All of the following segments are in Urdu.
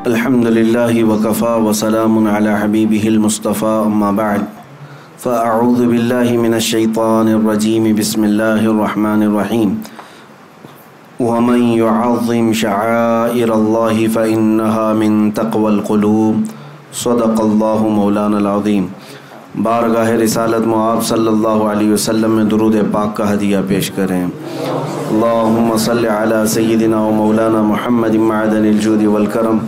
الحمدللہ وکفا وسلام علی حبیبہ المصطفیٰ اما بعد فاعوذ باللہ من الشیطان الرجیم بسم اللہ الرحمن الرحیم ومن يعظم شعائر اللہ فإنہا من تقوى القلوب صدق اللہ مولانا العظیم۔ بارگاہ رسالت معاب صلی اللہ علیہ وسلم میں درود پاک کا ہدیہ پیش کریں۔ اللہم صلی علی سیدنا و مولانا محمد معدن الجود والکرم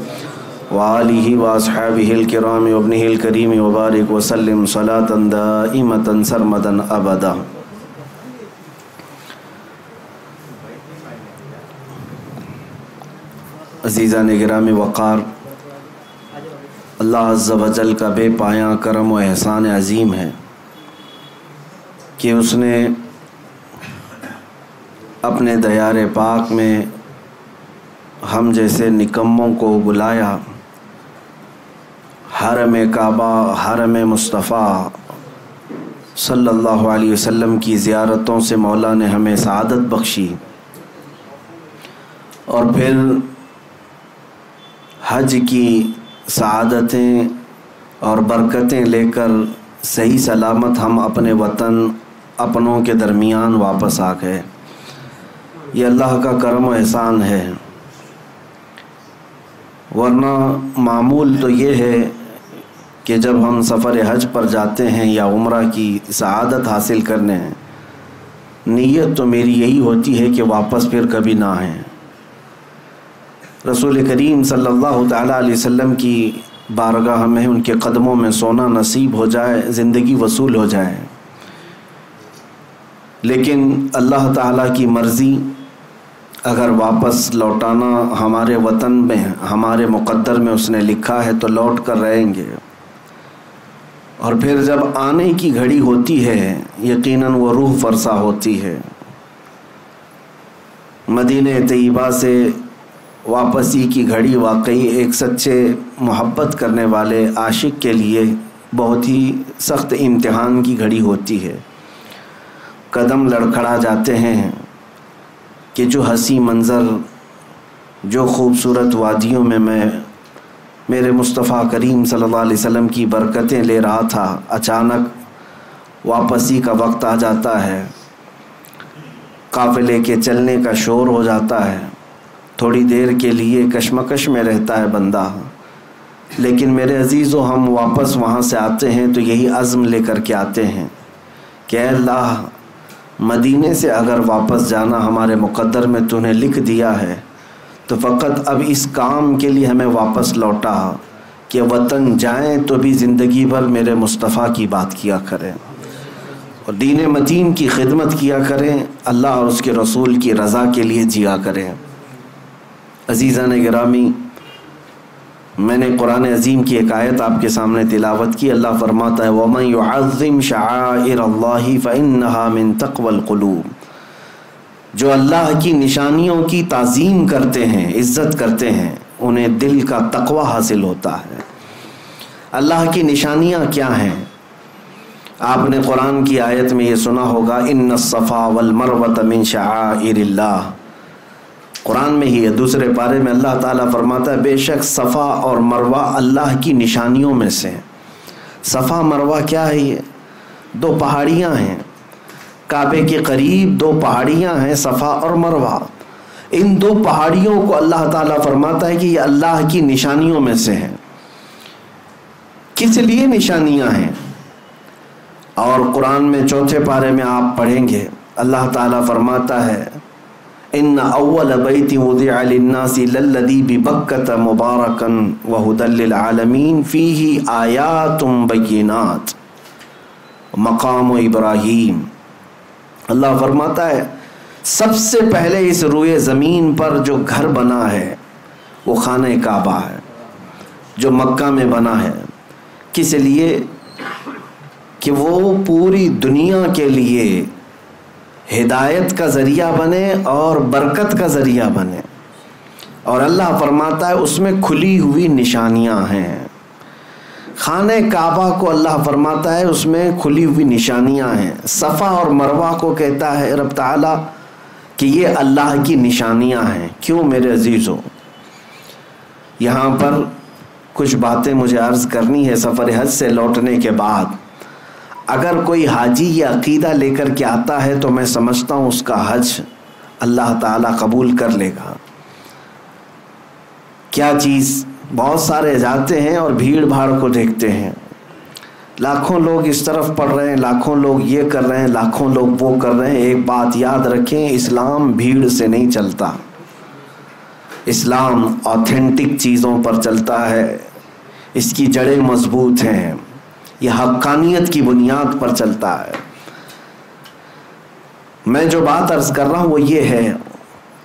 وآلہ واصحابہ الکرام وابنہ الکریم وبارک وسلم صلاة دائمة سرمدا ابدا۔ عزیزان گرامی وقار، اللہ عز و جل کا بے پایاں کرم و احسان عظیم ہے کہ اس نے اپنے دیار پاک میں ہم جیسے نکموں کو بلایا۔ حرم کعبہ، حرم مصطفیٰ صلی اللہ علیہ وسلم کی زیارتوں سے مولا نے ہمیں سعادت بخشی، اور پھر حج کی سعادتیں اور برکتیں لے کر صحیح سلامت ہم اپنے وطن اپنوں کے درمیان واپس آ گئے۔ یہ اللہ کا کرم و احسان ہے، ورنہ معمول تو یہ ہے کہ جب ہم سفر حج پر جاتے ہیں یا عمرہ کی سعادت حاصل کرنے ہیں، نیت تو میری یہی ہوتی ہے کہ واپس پھر کبھی نہ آئیں۔ رسول کریم صلی اللہ تعالیٰ علیہ وسلم کی بارگاہ میں ان کے قدموں میں سونا نصیب ہو جائے، زندگی وصول ہو جائے، لیکن اللہ تعالیٰ کی مرضی اگر واپس لوٹانا ہمارے وطن میں، ہمارے مقدر میں اس نے لکھا ہے تو لوٹ کر رہیں گے، اور پھر جب آنے کی گھڑی ہوتی ہے یقیناً وہ روح فرسا ہوتی ہے۔ مدینہ طیبہ سے واپسی کی گھڑی واقعی ایک سچے محبت کرنے والے عاشق کے لیے بہت ہی سخت امتحان کی گھڑی ہوتی ہے۔ قدم لڑکھڑا جاتے ہیں کہ جو حسین منظر، جو خوبصورت وادیوں میں میرے مصطفیٰ کریم صلی اللہ علیہ وسلم کی برکتیں لے رہا تھا، اچانک واپسی کا وقت آ جاتا ہے، قافلے کے چلنے کا شور ہو جاتا ہے، تھوڑی دیر کے لیے کشمکش میں رہتا ہے بندہ، لیکن میرے عزیزو ہم واپس وہاں سے آتے ہیں تو یہی عزم لے کر کے آتے ہیں کہ اے اللہ، مدینے سے اگر واپس جانا ہمارے مقدر میں تو نے لکھ دیا ہے، تو فقط اب اس کام کے لیے ہمیں واپس لوٹا کہ وطن جائیں تو بھی زندگی بھر میرے مصطفیٰ کی بات کیا کریں اور دین متین کی خدمت کیا کریں، اللہ اور اس کے رسول کی رضا کے لیے جیا کریں۔ عزیزان گرامی، میں نے قرآن عظیم کی ایک آیت آپ کے سامنے تلاوت کی۔ اللہ فرماتا ہے وَمَن يُعَظِّمْ شَعَائِرَ اللَّهِ فَإِنَّهَا مِن تَقْوَى الْقُلُوبِ، جو اللہ کی نشانیوں کی تعظیم کرتے ہیں، عزت کرتے ہیں، انہیں دل کا تقوی حاصل ہوتا ہے۔ اللہ کی نشانیاں کیا ہیں؟ آپ نے قرآن کی آیت میں یہ سنا ہوگا إِنَّ الصَّفَا وَالْمَرْوَةَ مِن شَعَائِرِ اللَّهِ، قرآن میں ہی ہے، دوسرے پارے میں اللہ تعالیٰ فرماتا ہے بے شک صفا اور مروہ اللہ کی نشانیوں میں سے۔ صفا مروہ کیا ہے؟ یہ دو پہاڑیاں ہیں، کعبے کے قریب دو پہاڑیاں ہیں، صفا اور مروہ۔ ان دو پہاڑیوں کو اللہ تعالیٰ فرماتا ہے کہ یہ اللہ کی نشانیوں میں سے ہیں۔ کس لیے نشانیاں ہیں؟ اور قرآن میں چوتھے پارے میں آپ پڑھیں گے، اللہ تعالیٰ فرماتا ہے ان اول بیت وضع للناس للذی ببکۃ مبارکا وہدی للعالمین فیہ آیات بینات مقام ابراہیم۔ اللہ فرماتا ہے سب سے پہلے اس روئے زمین پر جو گھر بنا ہے وہ خانہ کعبہ ہے، جو مکہ میں بنا ہے۔ کس لیے؟ کہ وہ پوری دنیا کے لیے ہدایت کا ذریعہ بنے اور برکت کا ذریعہ بنے، اور اللہ فرماتا ہے اس میں کھلی ہوئی نشانیاں ہیں۔ خانہ کعبہ کو اللہ فرماتا ہے اس میں کھلی ہوئی نشانیاں ہیں۔ صفا اور مروہ کو کہتا ہے رب تعالیٰ کہ یہ اللہ کی نشانیاں ہیں۔ کیوں میرے عزیزو؟ یہاں پر کچھ باتیں مجھے عرض کرنی ہے۔ سفر حج سے لوٹنے کے بعد اگر کوئی حاجی یہ عقیدہ لے کر کے آتا ہے تو میں سمجھتا ہوں اس کا حج اللہ تعالیٰ قبول کر لے گا۔ کیا چیز؟ بہت سارے جاتے ہیں اور بھیڑ بھاڑ کو دیکھتے ہیں، لاکھوں لوگ اس طرف پڑھ رہے ہیں، لاکھوں لوگ یہ کر رہے ہیں، لاکھوں لوگ وہ کر رہے ہیں۔ ایک بات یاد رکھیں، اسلام بھیڑ سے نہیں چلتا، اسلام آتھینٹک چیزوں پر چلتا ہے، اس کی جڑیں مضبوط ہیں، یہ حقانیت کی بنیاد پر چلتا ہے۔ میں جو بات عرض کر رہا ہوں وہ یہ ہے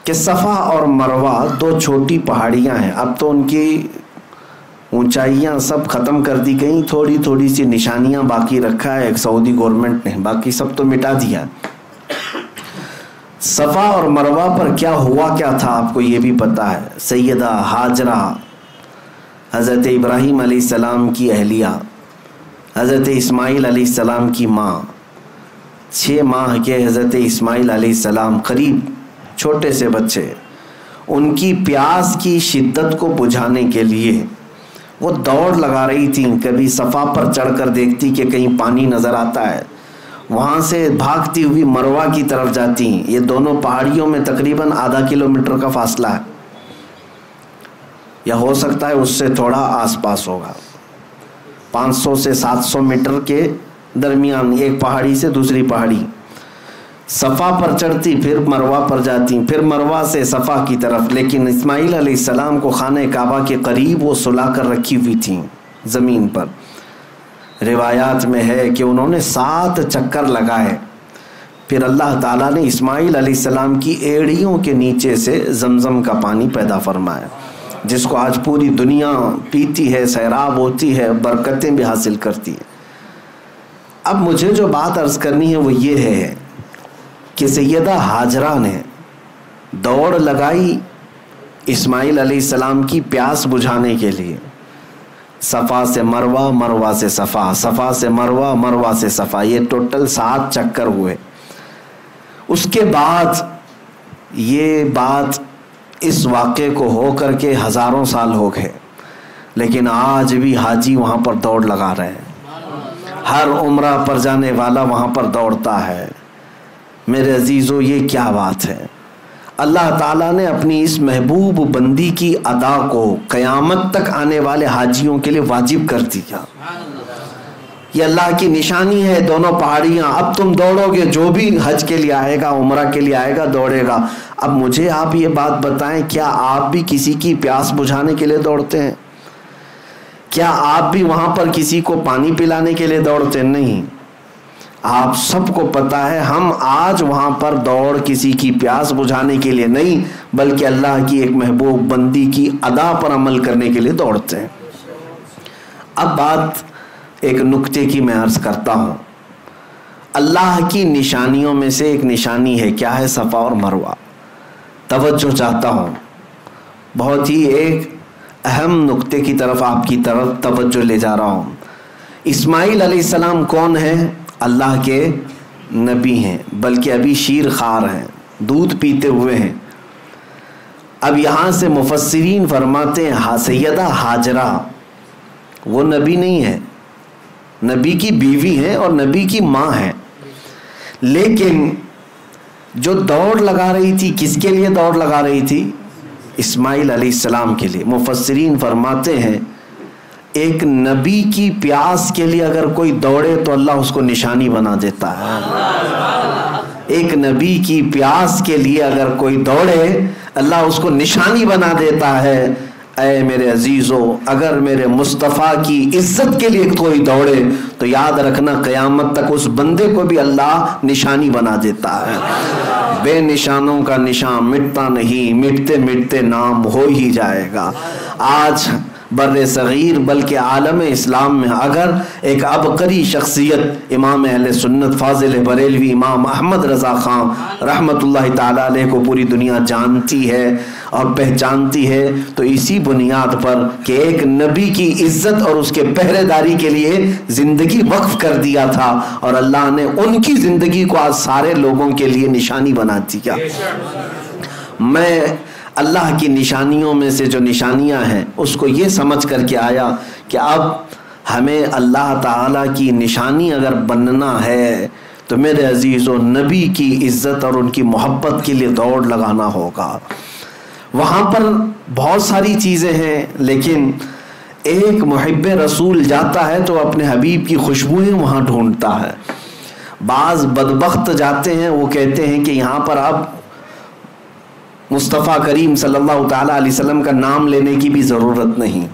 کہ صفا اور مروہ دو چھوٹی پہاڑیاں ہیں، اب تو ان کی اونچائیاں سب ختم کر دی گئیں، تھوڑی تھوڑی سی نشانیاں باقی رکھا ہے ایک سعودی گورنمنٹ نے، باقی سب تو مٹا دیا۔ صفا اور مروہ پر کیا ہوا کیا تھا آپ کو یہ بھی پتا ہے۔ سیدہ ہاجرہ حضرت ابراہیم علیہ السلام کی اہلیہ، حضرت اسماعیل علیہ السلام کی ماں، 6 ماہ کے حضرت اسماعیل علیہ السلام، قریب چھوٹے سے بچے، ان کی پیاس کی شدت کو بجھانے کے لیے وہ دوڑ لگا رہی تھیں۔ کبھی صفا پر چڑھ کر دیکھتی کہ کہیں پانی نظر آتا ہے، وہاں سے بھاگتی ہوئی مروہ کی طرف جاتی۔ یہ دونوں پہاڑیوں میں تقریباً آدھا کلومیٹر کا فاصلہ ہے، یا ہو سکتا ہے اس سے تھوڑا آس پاس ہوگا، 500 سے 700 میٹر کے درمیان ایک پہاڑی سے دوسری پہاڑی۔ صفا پر چڑھتی، پھر مروہ پر جاتی، پھر مروہ سے صفا کی طرف۔ لیکن اسماعیل علیہ السلام کو خانہ کعبہ کے قریب وہ سلا کر رکھی ہوئی تھیں زمین پر۔ روایات میں ہے کہ انہوں نے 7 چکر لگائے، پھر اللہ تعالیٰ نے اسماعیل علیہ السلام کی ایڑیوں کے نیچے سے زمزم کا پانی پیدا فرمایا، جس کو آج پوری دنیا پیتی ہے، سیراب ہوتی ہے، برکتیں بھی حاصل کرتی ہے۔ اب مجھے جو بات عرض کرنی ہے وہ یہ ہے کہ سیدہ ہاجرہ نے دوڑ لگائی اسماعیل علیہ السلام کی پیاس بجھانے کے لیے، صفا سے مروہ، مروہ سے صفا، صفا سے مروہ، مروہ سے صفا، یہ ٹوٹل 7 چکر ہوئے۔ اس کے بعد یہ بات اس واقعے کو ہو کر کے ہزاروں سال ہو گئے، لیکن آج بھی حاجی وہاں پر دوڑ لگا رہے ہیں، ہر عمرہ پر جانے والا وہاں پر دوڑتا ہے۔ میرے عزیزو، یہ کیا بات ہے؟ اللہ تعالیٰ نے اپنی اس محبوب بندی کی ادا کو قیامت تک آنے والے حاجیوں کے لیے واجب کر دیا۔ یہ اللہ کی نشانی ہے، دونوں پہاڑیاں۔ اب تم دوڑو گے، جو بھی حج کے لیے آئے گا، عمرہ کے لیے آئے گا، دوڑے گا۔ اب مجھے آپ یہ بات بتائیں، کیا آپ بھی کسی کی پیاس بجھانے کے لیے دوڑتے ہیں؟ کیا آپ بھی وہاں پر کسی کو پانی پلانے کے لیے دوڑتے ہیں؟ نہیں۔ آپ سب کو پتا ہے ہم آج وہاں پر دوڑ کسی کی پیاس بجھانے کے لیے نہیں، بلکہ اللہ کی ایک محبوب بندی کی ادا پر عمل کرنے کے لیے دوڑتے ہیں۔ اب بات ایک نکتے کی میں عرض کرتا ہوں۔ اللہ کی نشانیوں میں سے ایک نشانی ہے، کیا ہے؟ صفا اور مروہ۔ توجہ چاہتا ہوں، بہت ہی ایک اہم نکتے کی طرف آپ کی طرف توجہ لے جا رہا ہوں۔ اسماعیل علیہ السلام کون ہیں؟ اللہ کے نبی ہیں، بلکہ ابھی شیر خوار ہیں، دودھ پیتے ہوئے ہیں۔ اب یہاں سے مفسرین فرماتے ہیں سیدہ ہاجرہ وہ نبی نہیں ہے، نبی کی بیوی ہیں اور نبی کی ماں ہیں، لیکن جو دوڑ لگا رہی تھی، کس کے لیے دوڑ لگا رہی تھی؟ اسماعیل علیہ السلام کے لیے۔ مفسرین فرماتے ہیں ایک نبی کی پیاس کے لیے اگر کوئی دوڑے تو اللہ اس کو نشانی بنا دیتا ہے۔ ایک نبی کی پیاس کے لیے اگر کوئی دوڑے، اللہ اس کو نشانی بنا دیتا ہے۔ اے میرے عزیزو، اگر میرے مصطفیٰ کی عزت کے لیے کوئی دوڑے تو یاد رکھنا قیامت تک اس بندے کو بھی اللہ نشانی بنا دیتا ہے۔ بے نشانوں کا نشان مٹتا نہیں، مٹتے مٹتے نام ہو ہی جائے گا۔ آج بر صغیر بلکہ عالم اسلام میں اگر ایک عبقری شخصیت امام اہل سنت فاضل بریلوی امام احمد رضا خان رحمت اللہ تعالیٰ علیہ کو پوری دنیا جانتی ہے اور پہچانتی ہے تو اسی بنیاد پر کہ ایک نبی کی عزت اور اس کے پہرے داری کے لیے زندگی وقف کر دیا تھا، اور اللہ نے ان کی زندگی کو آج سارے لوگوں کے لیے نشانی بنا دیا۔ میں اللہ کی نشانیوں میں سے جو نشانیاں ہیں اس کو یہ سمجھ کر کے آیا کہ اب ہمیں اللہ تعالیٰ کی نشانی اگر بننا ہے تو میرے عزیزو نبی کی عزت اور ان کی محبت کے لیے دوڑ لگانا ہوگا۔ وہاں پر بہت ساری چیزیں ہیں، لیکن ایک محب رسول جاتا ہے تو اپنے حبیب کی خوشبوئیں وہاں ڈھونڈتا ہے۔ بعض بدبخت جاتے ہیں، وہ کہتے ہیں کہ یہاں پر اب مصطفیٰ کریم صلی اللہ تعالیٰ علیہ وسلم کا نام لینے کی بھی ضرورت نہیں،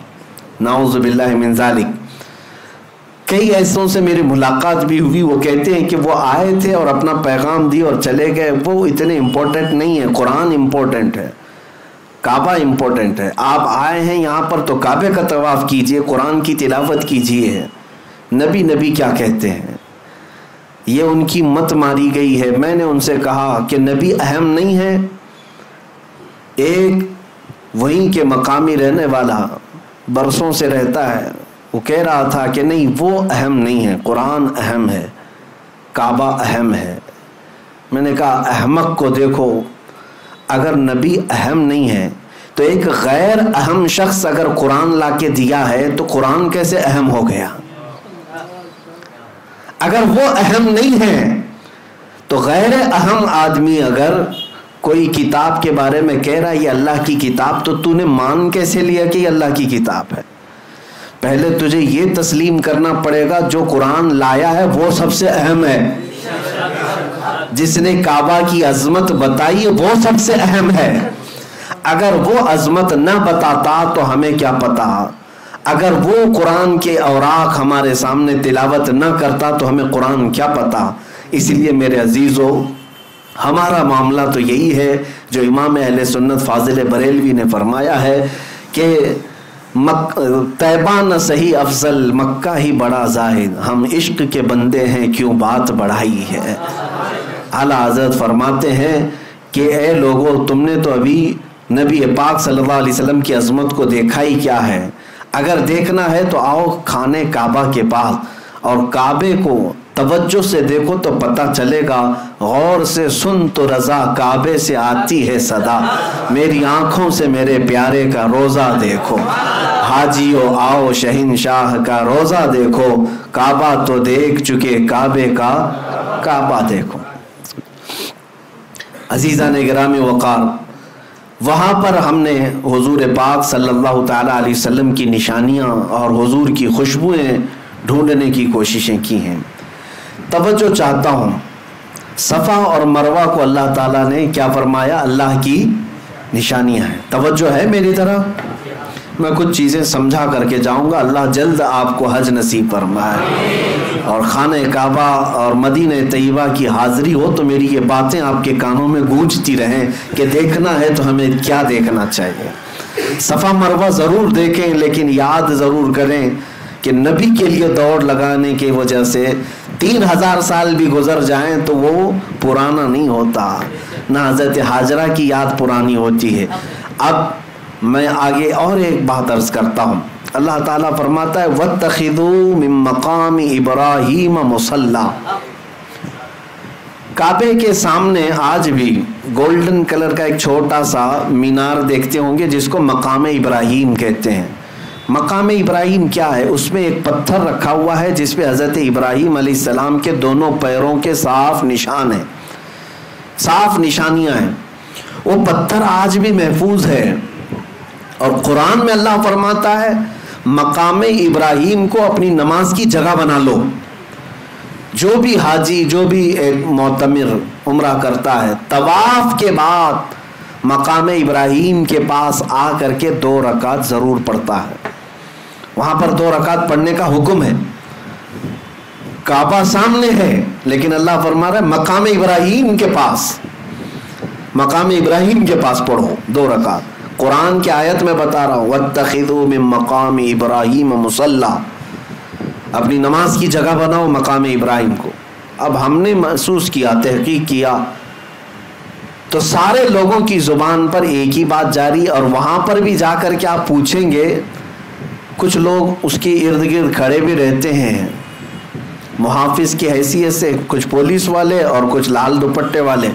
نعوذ باللہ من ذالک۔ کئی ایسوں سے میری ملاقات بھی ہوئی، وہ کہتے ہیں کہ وہ آئے تھے اور اپنا پیغام دی اور چلے گئے، وہ اتنے امپورٹنٹ نہیں ہے، قرآن امپورٹنٹ ہے، کعبہ امپورٹنٹ ہے۔ آپ آئے ہیں یہاں پر تو کعبے کا طواف کیجئے، قرآن کی تلاوت کیجئے۔ نبی نبی کیا کہتے ہیں، یہ ان کی مت ماری گئی ہے۔ میں نے ان سے کہا کہ نبی اہم نہیں ہے، ایک وہیں کے مقامی رہنے والا برسوں سے رہتا ہے، وہ کہہ رہا تھا کہ نہیں وہ اہم نہیں ہے، قرآن اہم ہے، کعبہ اہم ہے۔ میں نے کہا احمق کو دیکھو، اگر نبی اہم نہیں ہے تو ایک غیر اہم شخص اگر قرآن لا کے دیا ہے تو قرآن کیسے اہم ہو گیا؟ اگر وہ اہم نہیں ہے تو غیر اہم آدمی اگر کوئی کتاب کے بارے میں کہہ رہا ہے یہ اللہ کی کتاب، تو نے مان کیسے لیا کہ یہ اللہ کی کتاب ہے؟ پہلے تجھے یہ تسلیم کرنا پڑے گا جو قرآن لایا ہے وہ سب سے اہم ہے، جس نے کعبہ کی عظمت بتائی وہ سب سے اہم ہے۔ اگر وہ عظمت نہ بتاتا تو ہمیں کیا پتا، اگر وہ قرآن کے اوراق ہمارے سامنے تلاوت نہ کرتا تو ہمیں قرآن کیا پتا۔ اس لیے میرے عزیزو ہمارا معاملہ تو یہی ہے جو امام اہل سنت فاضل بریلوی نے فرمایا ہے کہ طیبہ نہ صحیح افضل، مکہ ہی بڑا زاہد، ہم عشق کے بندے ہیں کیوں بات بڑھائی ہے۔ اعلیٰ حضرت فرماتے ہیں کہ اے لوگو تم نے تو ابھی نبی پاک صلی اللہ علیہ وسلم کی عظمت کو دیکھا ہی کیا ہے، اگر دیکھنا ہے تو آؤ خانے کعبہ کے پاس اور کعبے کو توجہ سے دیکھو تو پتہ چلے گا، غور سے سن تو رضا کعبے سے آتی ہے صدا، میری آنکھوں سے میرے پیارے کا روزہ دیکھو، حاجیو آؤ شہنشاہ کا روزہ دیکھو، کعبہ تو دیکھ چکے کعبے کا کعبہ دیکھو۔ عزیزان گرامی وقار، وہاں پر ہم نے حضور پاک صلی اللہ تعالیٰ علیہ وسلم کی نشانیاں اور حضور کی خوشبوئیں ڈھونڈنے کی کوششیں کی ہیں۔ توجہ چاہتا ہوں، صفا اور مروہ کو اللہ تعالیٰ نے کیا فرمایا؟ اللہ کی نشانیاں ہیں۔ توجہ ہے میری طرف؟ میں کچھ چیزیں سمجھا کر کے جاؤں گا، اللہ جلد آپ کو حج نصیب فرمائے اور خانہ کعبہ اور مدینہ طیبہ کی حاضری ہو تو میری یہ باتیں آپ کے کانوں میں گونجتی رہیں کہ دیکھنا ہے تو ہمیں کیا دیکھنا چاہیے۔ صفا مروہ ضرور دیکھیں، لیکن یاد ضرور کریں کہ نبی کے لیے دوڑ لگانے کی وجہ سے 3000 سال بھی گزر جائیں تو وہ پرانا نہیں ہوتا، نہ حضرت حاجرہ کی یاد پرانی ہوتی ہے۔ اب میں آگے اور ایک بات عرض کرتا ہوں، اللہ تعالیٰ فرماتا ہے وَاتَّخِذُوا مِن مَّقَامِ إِبْرَاهِيمَ مُصَلًّى۔ کعبے کے سامنے آج بھی گولڈن کلر کا ایک چھوٹا سا مینار دیکھتے ہوں گے جس کو مقام ابراہیم کہتے ہیں۔ مقام ابراہیم کیا ہے؟ اس میں ایک پتھر رکھا ہوا ہے جس پہ حضرت ابراہیم علیہ السلام کے دونوں پیروں کے صاف نشان ہیں، صاف نشانیاں ہیں۔ وہ پتھر آج بھی محفوظ ہے، اور قرآن میں اللہ فرماتا ہے مقام ابراہیم کو اپنی نماز کی جگہ بنا لو۔ جو بھی حاجی، جو بھی ایک معتمر عمرہ کرتا ہے، طواف کے بعد مقام ابراہیم کے پاس آ کر کے 2 رکعت ضرور پڑھتا ہے۔ وہاں پر 2 رکعت پڑھنے کا حکم ہے۔ کعبہ سامنے ہے لیکن اللہ فرما رہا ہے مقام ابراہیم کے پاس، مقام ابراہیم کے پاس پڑھو 2 رکعت۔ قرآن کی آیت میں بتا رہا ہوں وَاتَّخِذُوا مِن مَّقَامِ إِبْرَاهِيمَ مُصَلًّى، اپنی نماز کی جگہ بناؤ مقام ابراہیم کو۔ اب ہم نے محسوس کیا، تحقیق کیا تو سارے لوگوں کی زبان پر ایک ہی بات جاری، اور وہاں پر بھی جا کر کے آپ پوچھیں گے، کچھ لوگ اس کے ارد گرد کھڑے بھی رہتے ہیں محافظ کی حیثیت سے، کچھ پولیس والے اور کچھ لال دوپٹے والے۔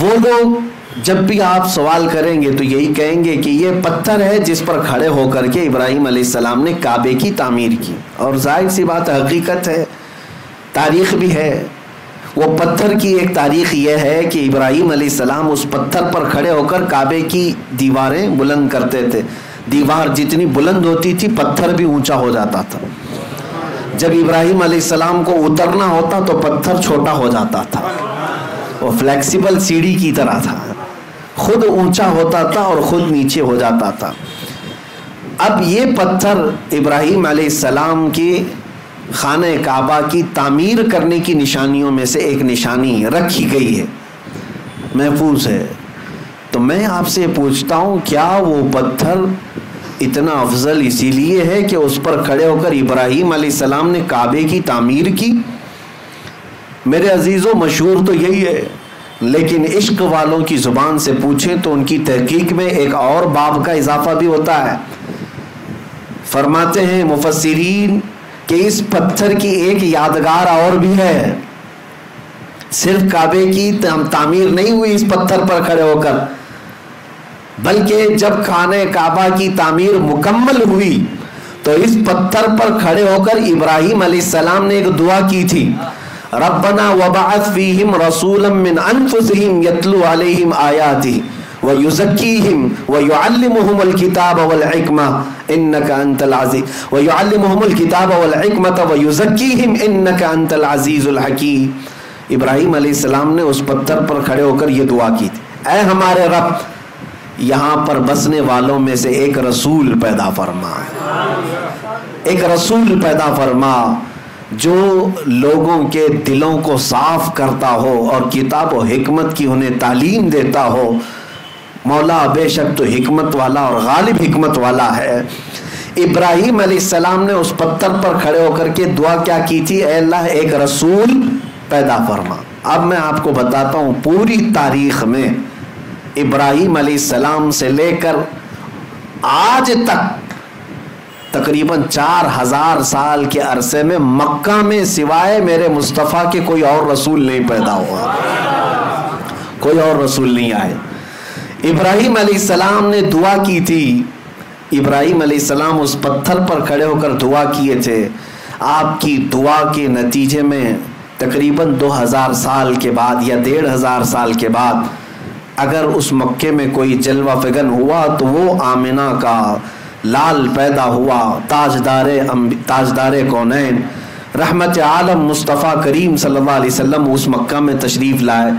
وہ لوگ جب بھی آپ سوال کریں گے تو یہی کہیں گے کہ یہ پتھر ہے جس پر کھڑے ہو کر کے ابراہیم علیہ السلام نے کعبے کی تعمیر کی. اور ظاہر سی بات حقیقت ہے, تاریخ بھی ہے. وہ پتھر کی ایک تاریخ یہ ہے کہ ابراہیم علیہ السلام اس پتھر پر کھڑے ہو کر کعبے کی دیواریں بلند کرتے تھے. دیوار جتنی بلند ہوتی تھی پتھر بھی اونچا ہو جاتا تھا. جب ابراہیم علیہ السلام کو اترنا ہوتا تو پتھر چھوٹا ہو جاتا تھا. وہ فلیکسیبل سیڑھی کی طرح تھا, خود اونچا ہوتا تھا اور خود نیچے ہو جاتا تھا. اب یہ پتھر ابراہیم علیہ السلام کی خانہ کعبہ کی تعمیر کرنے کی نشانیوں میں سے ایک نشانی رکھی گئی ہے, محفوظ ہے. تو میں آپ سے پوچھتا ہوں, کیا وہ پتھر اتنا افضل اسی لیے ہے کہ اس پر کھڑے ہو کر ابراہیم علیہ السلام نے کعبے کی تعمیر کی؟ میرے عزیزوں, مشہور تو یہی ہے, لیکن عشق والوں کی زبان سے پوچھیں تو ان کی تحقیق میں ایک اور باب کا اضافہ بھی ہوتا ہے. فرماتے ہیں مفسرین کہ اس پتھر کی ایک یادگار اور بھی ہے. صرف کعبے کی تعمیر نہیں ہوئی اس پتھر پر کھڑے ہو کر, بلکہ جب خانہ کعبہ کی تعمیر مکمل ہوئی تو اس پتھر پر کھڑے ہو کر ابراہیم علیہ السلام نے ایک دعا کی تھی, ربنا وبعث فیہم رسولا من انفسہم یتلو علیہم آیاتہ ویزکیہم ویعلمہم الکتاب والحکمہ انک انت العزیز ویعلمہم الکتاب والحکمۃ ویزکیہم انک انت العزیز الحکیم. ابراہیم علیہ السلام نے اس پتھر پر کھڑے ہو کر یہ دعا کی تھی, اے ہمارے رب, یہاں پر بسنے والوں میں سے ایک رسول پیدا فرما, ایک رسول پیدا فرما جو لوگوں کے دلوں کو صاف کرتا ہو اور کتاب و حکمت کی انہیں تعلیم دیتا ہو. مولا بے شک تو حکمت والا اور غالب حکمت والا ہے. ابراہیم علیہ السلام نے اس پتھر پر کھڑے ہو کر کے دعا کیا کی تھی, اے اللہ ایک رسول پیدا فرما. اب میں آپ کو بتاتا ہوں, پوری تاریخ میں ابراہیم علیہ السلام سے لے کر آج تک تقریباً 4000 سال کے عرصے میں مکہ میں سوائے میرے مصطفیٰ کے کوئی اور رسول نہیں پیدا ہوا, کوئی اور رسول نہیں آئے. ابراہیم علیہ السلام نے دعا کی تھی, ابراہیم علیہ السلام اس پتھر پر کھڑے ہو کر دعا کیے تھے. آپ کی دعا کے نتیجے میں تقریباً 2000 سال کے بعد یا 1500 سال کے بعد اگر اس مکے میں کوئی جلوہ فگن ہوا تو وہ آمنہ کا لال پیدا ہوا, تاجدار کونین رحمت عالم مصطفیٰ کریم صلی اللہ علیہ وسلم اس مکہ میں تشریف لائے.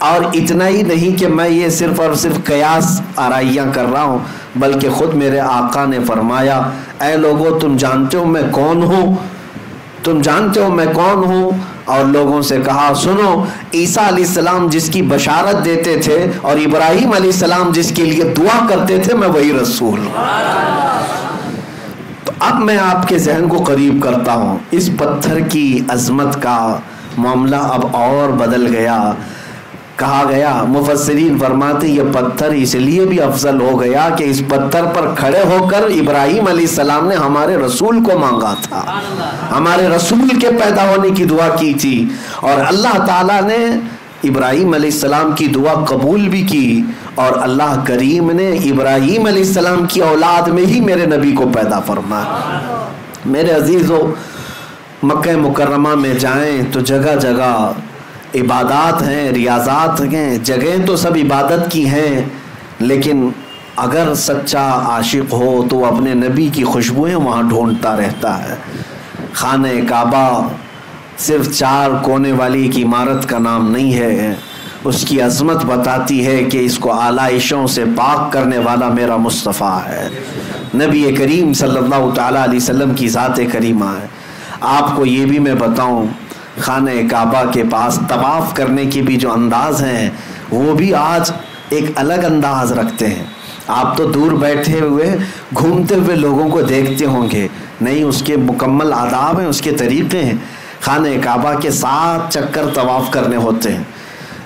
اور اتنا ہی نہیں کہ میں یہ صرف اور صرف قیاس آرائیاں کر رہا ہوں, بلکہ خود میرے آقا نے فرمایا, اے لوگو تم جانتے ہو میں کون ہوں, تم جانتے ہو میں کون ہوں. اور لوگوں سے کہا, سنو, عیسیٰ علیہ السلام جس کی بشارت دیتے تھے اور ابراہیم علیہ السلام جس کے لیے دعا کرتے تھے, میں وہی رسول ہوں. تو اب میں آپ کے ذہن کو قریب کرتا ہوں, اس پتھر کی عظمت کا معاملہ اب اور بدل گیا. کہا گیا, مفسرین فرماتے یہ پتھر اس لیے بھی افضل ہو گیا کہ اس پتھر پر کھڑے ہو کر ابراہیم علیہ السلام نے ہمارے رسول کو مانگا تھا, ہمارے رسول کے پیدا ہونے کی دعا کی تھی, اور اللہ تعالیٰ نے ابراہیم علیہ السلام کی دعا قبول بھی کی, اور اللہ کریم نے ابراہیم علیہ السلام کی اولاد میں ہی میرے نبی کو پیدا فرمایا. میرے عزیزو, مکہ مکرمہ میں جائیں تو جگہ جگہ عبادات ہیں, ریاضات ہیں, جگہیں تو سب عبادت کی ہیں, لیکن اگر سچا عاشق ہو تو اپنے نبی کی خوشبوئیں وہاں ڈھونڈتا رہتا ہے. خانہ کعبہ صرف 4 کونے والی ایک عمارت کا نام نہیں ہے, اس کی عظمت بتاتی ہے کہ اس کو آلائشوں سے پاک کرنے والا میرا مصطفیٰ ہے, نبی کریم صلی اللہ تعالیٰ علیہ وسلم کی ذات کریمہ ہے. آپ کو یہ بھی میں بتاؤں, خانہ کعبہ کے پاس طواف کرنے کے بھی جو انداز ہیں وہ بھی آج ایک الگ انداز رکھتے ہیں. آپ تو دور بیٹھے ہوئے گھومتے ہوئے لوگوں کو دیکھتے ہوں گے, نہیں, اس کے مکمل آداب ہیں, اس کے طریقے ہیں. خانہ کعبہ کے 7 چکر طواف کرنے ہوتے ہیں.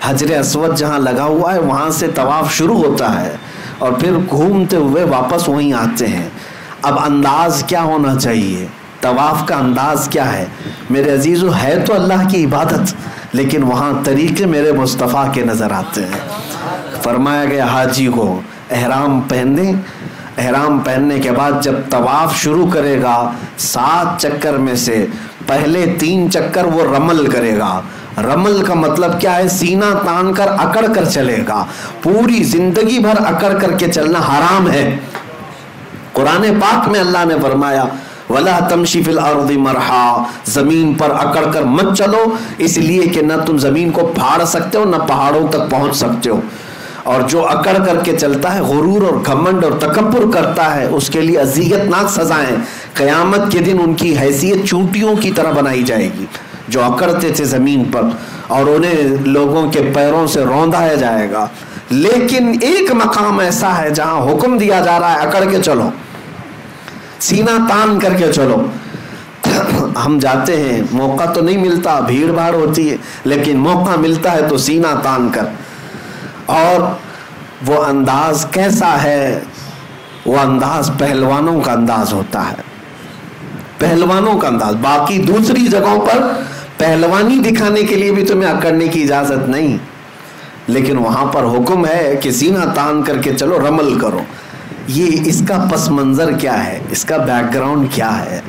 حجر اسود جہاں لگا ہوا ہے وہاں سے طواف شروع ہوتا ہے اور پھر گھومتے ہوئے واپس وہیں آتے ہیں. اب انداز کیا ہونا چاہیے, طواف کا انداز کیا ہے؟ میرے عزیزو, ہے تو اللہ کی عبادت, لیکن وہاں طریقے میرے مصطفیٰ کے نظر آتے ہیں. فرمایا گیا حاجی کو احرام پہن دیں. احرام پہننے کے بعد جب طواف شروع کرے گا 7 چکر میں سے پہلے 3 چکر وہ رمل کرے گا. رمل کا مطلب کیا ہے؟ سینہ تان کر اکڑ کر چلے گا. پوری زندگی بھر اکڑ کر کے چلنا حرام ہے. قرآن پاک میں اللہ نے فرمایا وَلَا تَمْشِ فِي الْأَرْضِ مَرْحًا، زمین پر اکڑ کر مت چلو، اس لیے کہ نہ تم زمین کو پھاڑ سکتے ہو نہ پہاڑوں تک پہنچ سکتے ہو. اور جو اکڑ کر کے چلتا ہے، غرور اور گھمنڈ اور تکبر کرتا ہے، اس کے لیے اذیت ناک سزائیں. قیامت کے دن ان کی حیثیت چونٹیوں کی طرح بنائی جائے گی جو اکڑتے تھے زمین پر، اور انہیں لوگوں کے پیروں سے روندایا جائے گا. لیکن ایک مقام ایسا ہے جہاں حکم دیا جا رہا ہے اکڑ کے چلو، سینہ تان کر کے چلو. ہم جاتے ہیں، موقع تو نہیں ملتا، بھیڑ بھاڑ ہوتی ہے، لیکن موقع ملتا ہے تو سینہ تان کر. اور وہ انداز کیسا ہے؟ وہ انداز پہلوانوں کا انداز ہوتا ہے، پہلوانوں کا انداز. باقی دوسری جگہوں پر پہلوانی دکھانے کے لیے بھی تمہیں اکڑنے کی اجازت نہیں، لیکن وہاں پر حکم ہے کہ سینہ تان کر کے چلو، رمل کرو. یہ اس کا پس منظر کیا ہے؟ اس کا بیک گراؤنڈ کیا ہے؟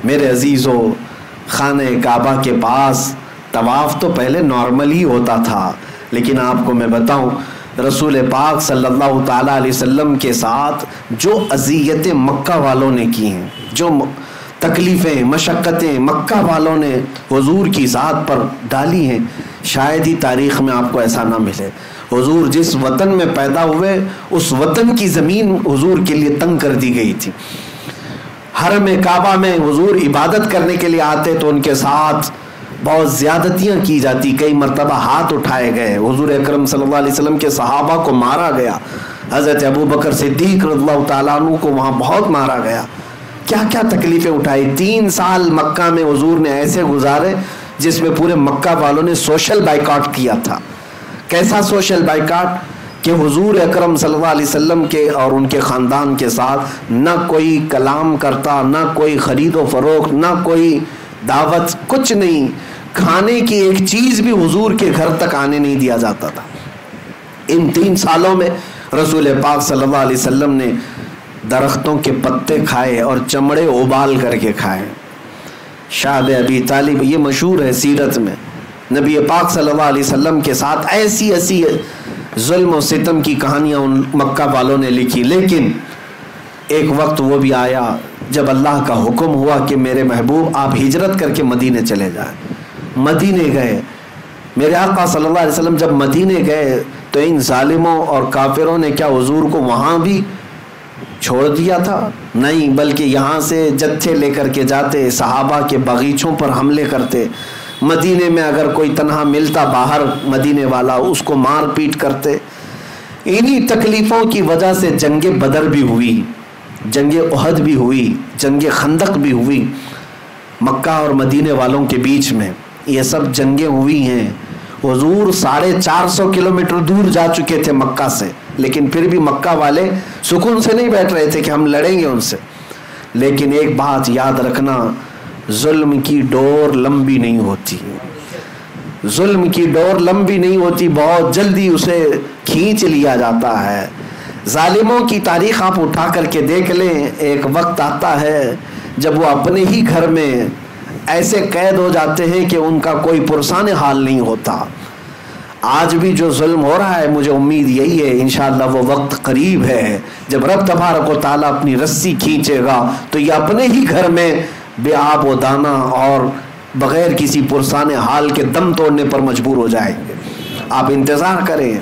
میرے عزیزو، خانہ کعبہ کے پاس طواف تو پہلے نارمل ہی ہوتا تھا، لیکن آپ کو میں بتاؤں رسول پاک صلی اللہ تعالیٰ علیہ وسلم کے ساتھ جو اذیتیں مکہ والوں نے کی ہیں، جو تکلیفیں مشقتیں مکہ والوں نے حضور کی ذات پر ڈالی ہیں، شاید ہی تاریخ میں آپ کو ایسا نہ ملے. حضور جس وطن میں پیدا ہوئے اس وطن کی زمین حضور کے لیے تنگ کر دی گئی تھی. حرم کعبہ میں حضور عبادت کرنے کے لیے آتے تو ان کے ساتھ بہت زیادتیاں کی جاتی. کئی مرتبہ ہاتھ اٹھائے گئے، حضور اکرم صلی اللہ علیہ وسلم کے صحابہ کو مارا گیا، حضرت ابوبکر صدیق رضی اللہ تعالیٰ عنہ کو وہاں بہت مارا گیا. کیا کیا تکلیفیں اٹھائی. 3 سال مکہ میں حضور نے ایسے گزارے جس میں پورے مکہ والوں نے سوشل بائیکاٹ کیا تھا. کیسا سوشل بائیکاٹ کہ حضور اکرم صلی اللہ علیہ وسلم کے اور ان کے خاندان کے ساتھ نہ کوئی کلام کرتا، نہ کوئی خرید و فروخت، نہ کوئی دعوت، کچھ نہیں. کھانے کی ایک چیز بھی حضور کے گھر تک آنے نہیں دیا جاتا تھا. ان 3 سالوں میں رسول پاک صلی اللہ علیہ وسلم نے درختوں کے پتے کھائے اور چمڑے ابال کر کے کھائے. شعب ابی طالب، یہ مشہور ہے سیرت میں، نبی پاک صلی اللہ علیہ وسلم کے ساتھ ایسی ایسی ظلم و ستم کی کہانیاں ان مکہ والوں نے لکھی. لیکن ایک وقت وہ بھی آیا جب اللہ کا حکم ہوا کہ میرے محبوب آپ ہجرت کر کے مدینے چلے جائیں. مدینے گئے. میرے آقا صلی اللہ علیہ وسلم جب مدینے گئے تو ان ظالموں اور کافروں نے کیا حضور کو وہاں بھی چھوڑ دیا تھا؟ نہیں، بلکہ یہاں سے جتھے لے کر کے جاتے، صحابہ کے باغیچوں پر حملے کرتے. مدینے میں اگر کوئی تنہا ملتا باہر مدینے والا، اس کو مار پیٹ کرتے. انہی تکلیفوں کی وجہ سے جنگ بدر بھی ہوئی، جنگ احد بھی ہوئی، جنگ خندق بھی ہوئی. مکہ اور مدینے والوں کے بیچ میں یہ سب جنگیں ہوئی ہیں. حضور 450 کلومیٹر دور جا چکے تھے مکہ سے، لیکن پھر بھی مکہ والے سکون سے نہیں بیٹھ رہے تھے کہ ہم لڑیں گے ان سے. لیکن ایک بات یاد رکھنا، ظلم کی ڈور لمبی نہیں ہوتی. ظلم کی ڈور لمبی نہیں ہوتی، بہت جلدی اسے کھینچ لیا جاتا ہے. ظالموں کی تاریخ آپ اٹھا کر کے دیکھ لیں، ایک وقت آتا ہے جب وہ اپنے ہی گھر میں ایسے قید ہو جاتے ہیں کہ ان کا کوئی پرسان حال نہیں ہوتا. آج بھی جو ظلم ہو رہا ہے، مجھے امید یہی ہے انشاءاللہ وہ وقت قریب ہے جب رب تبارک و تعالیٰ اپنی رسی کھینچے گا تو یہ اپنے ہی گھر میں بے آب و دانہ اور بغیر کسی پرسان حال کے دم توڑنے پر مجبور ہو جائیں گے. آپ انتظار کریں.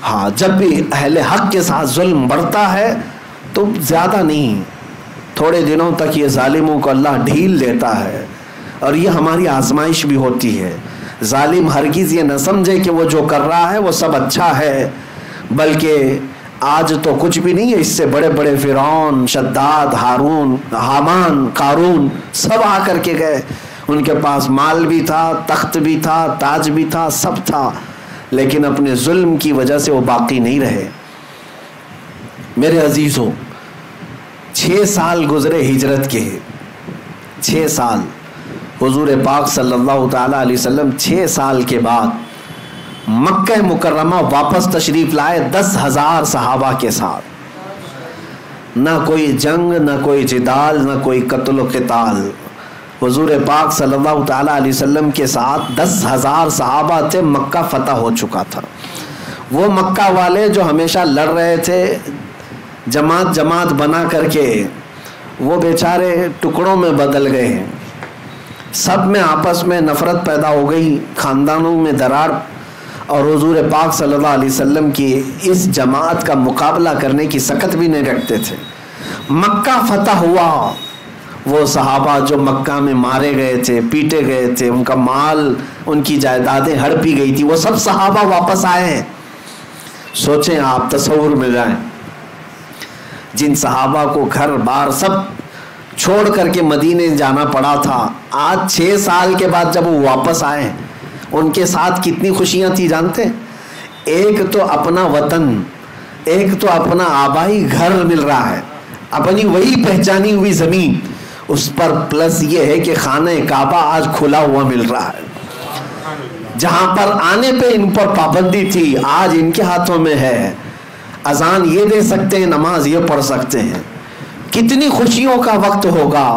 ہاں، جب بھی اہل حق کے ساتھ ظلم بڑھتا ہے تو زیادہ نہیں، تھوڑے دنوں تک یہ ظالموں کو اللہ ڈھیل دیتا ہے، اور یہ ہماری آزمائش بھی ہوتی ہے. ظالم ہرگز یہ نہ سمجھے کہ وہ جو کر رہا ہے وہ سب اچھا ہے، بلکہ آج تو کچھ بھی نہیں ہے، اس سے بڑے بڑے فرعون، شداد، ہارون، حامان، قارون سب آ کر کے گئے. ان کے پاس مال بھی تھا، تخت بھی تھا، تاج بھی تھا، سب تھا، لیکن اپنے ظلم کی وجہ سے وہ باقی نہیں رہے. میرے عزیزوں، 6 سال گزرے ہجرت کے، 6 سال. حضور پاک صلی اللہ تعالیٰ علیہ وسلم 6 سال کے بعد مکہ مکرمہ واپس تشریف لائے 10,000 صحابہ کے ساتھ. نہ کوئی جنگ، نہ کوئی جدال، نہ کوئی قتل و قتال. حضور پاک صلی اللہ تعالیٰ علیہ وسلم کے ساتھ 10,000 صحابہ تھے. مکہ فتح ہو چکا تھا. وہ مکہ والے جو ہمیشہ لڑ رہے تھے جماعت جماعت بنا کر کے، وہ بیچارے ٹکڑوں میں بدل گئے. سب میں آپس میں نفرت پیدا ہو گئی، خاندانوں میں درار، اور حضور پاک صلی اللہ علیہ وسلم کی اس جماعت کا مقابلہ کرنے کی سکت بھی نہیں رکھتے تھے. مکہ فتح ہوا. وہ صحابہ جو مکہ میں مارے گئے تھے، پیٹے گئے تھے، ان کا مال، ان کی جائیدادیں ہڑپی گئی تھی، وہ سب صحابہ واپس آئے ہیں. سوچیں آپ، تصور میں جائیں، جن صحابہ کو گھر بار سب چھوڑ کر کے مدینے جانا پڑا تھا، آج 6 سال کے بعد جب وہ واپس آئے، ان کے ساتھ کتنی خوشیاں تھی جانتے؟ ایک تو اپنا وطن، ایک تو اپنا آبائی گھر مل رہا ہے، اپنی وہی پہچانی ہوئی زمین، اس پر پلس یہ ہے کہ خانہ کعبہ آج کھلا ہوا مل رہا ہے. جہاں پر آنے پہ ان پر پابندی تھی، آج ان کے ہاتھوں میں ہے. اذان یہ دے سکتے ہیں، نماز یہ پڑھ سکتے ہیں. کتنی خوشیوں کا وقت ہوگا.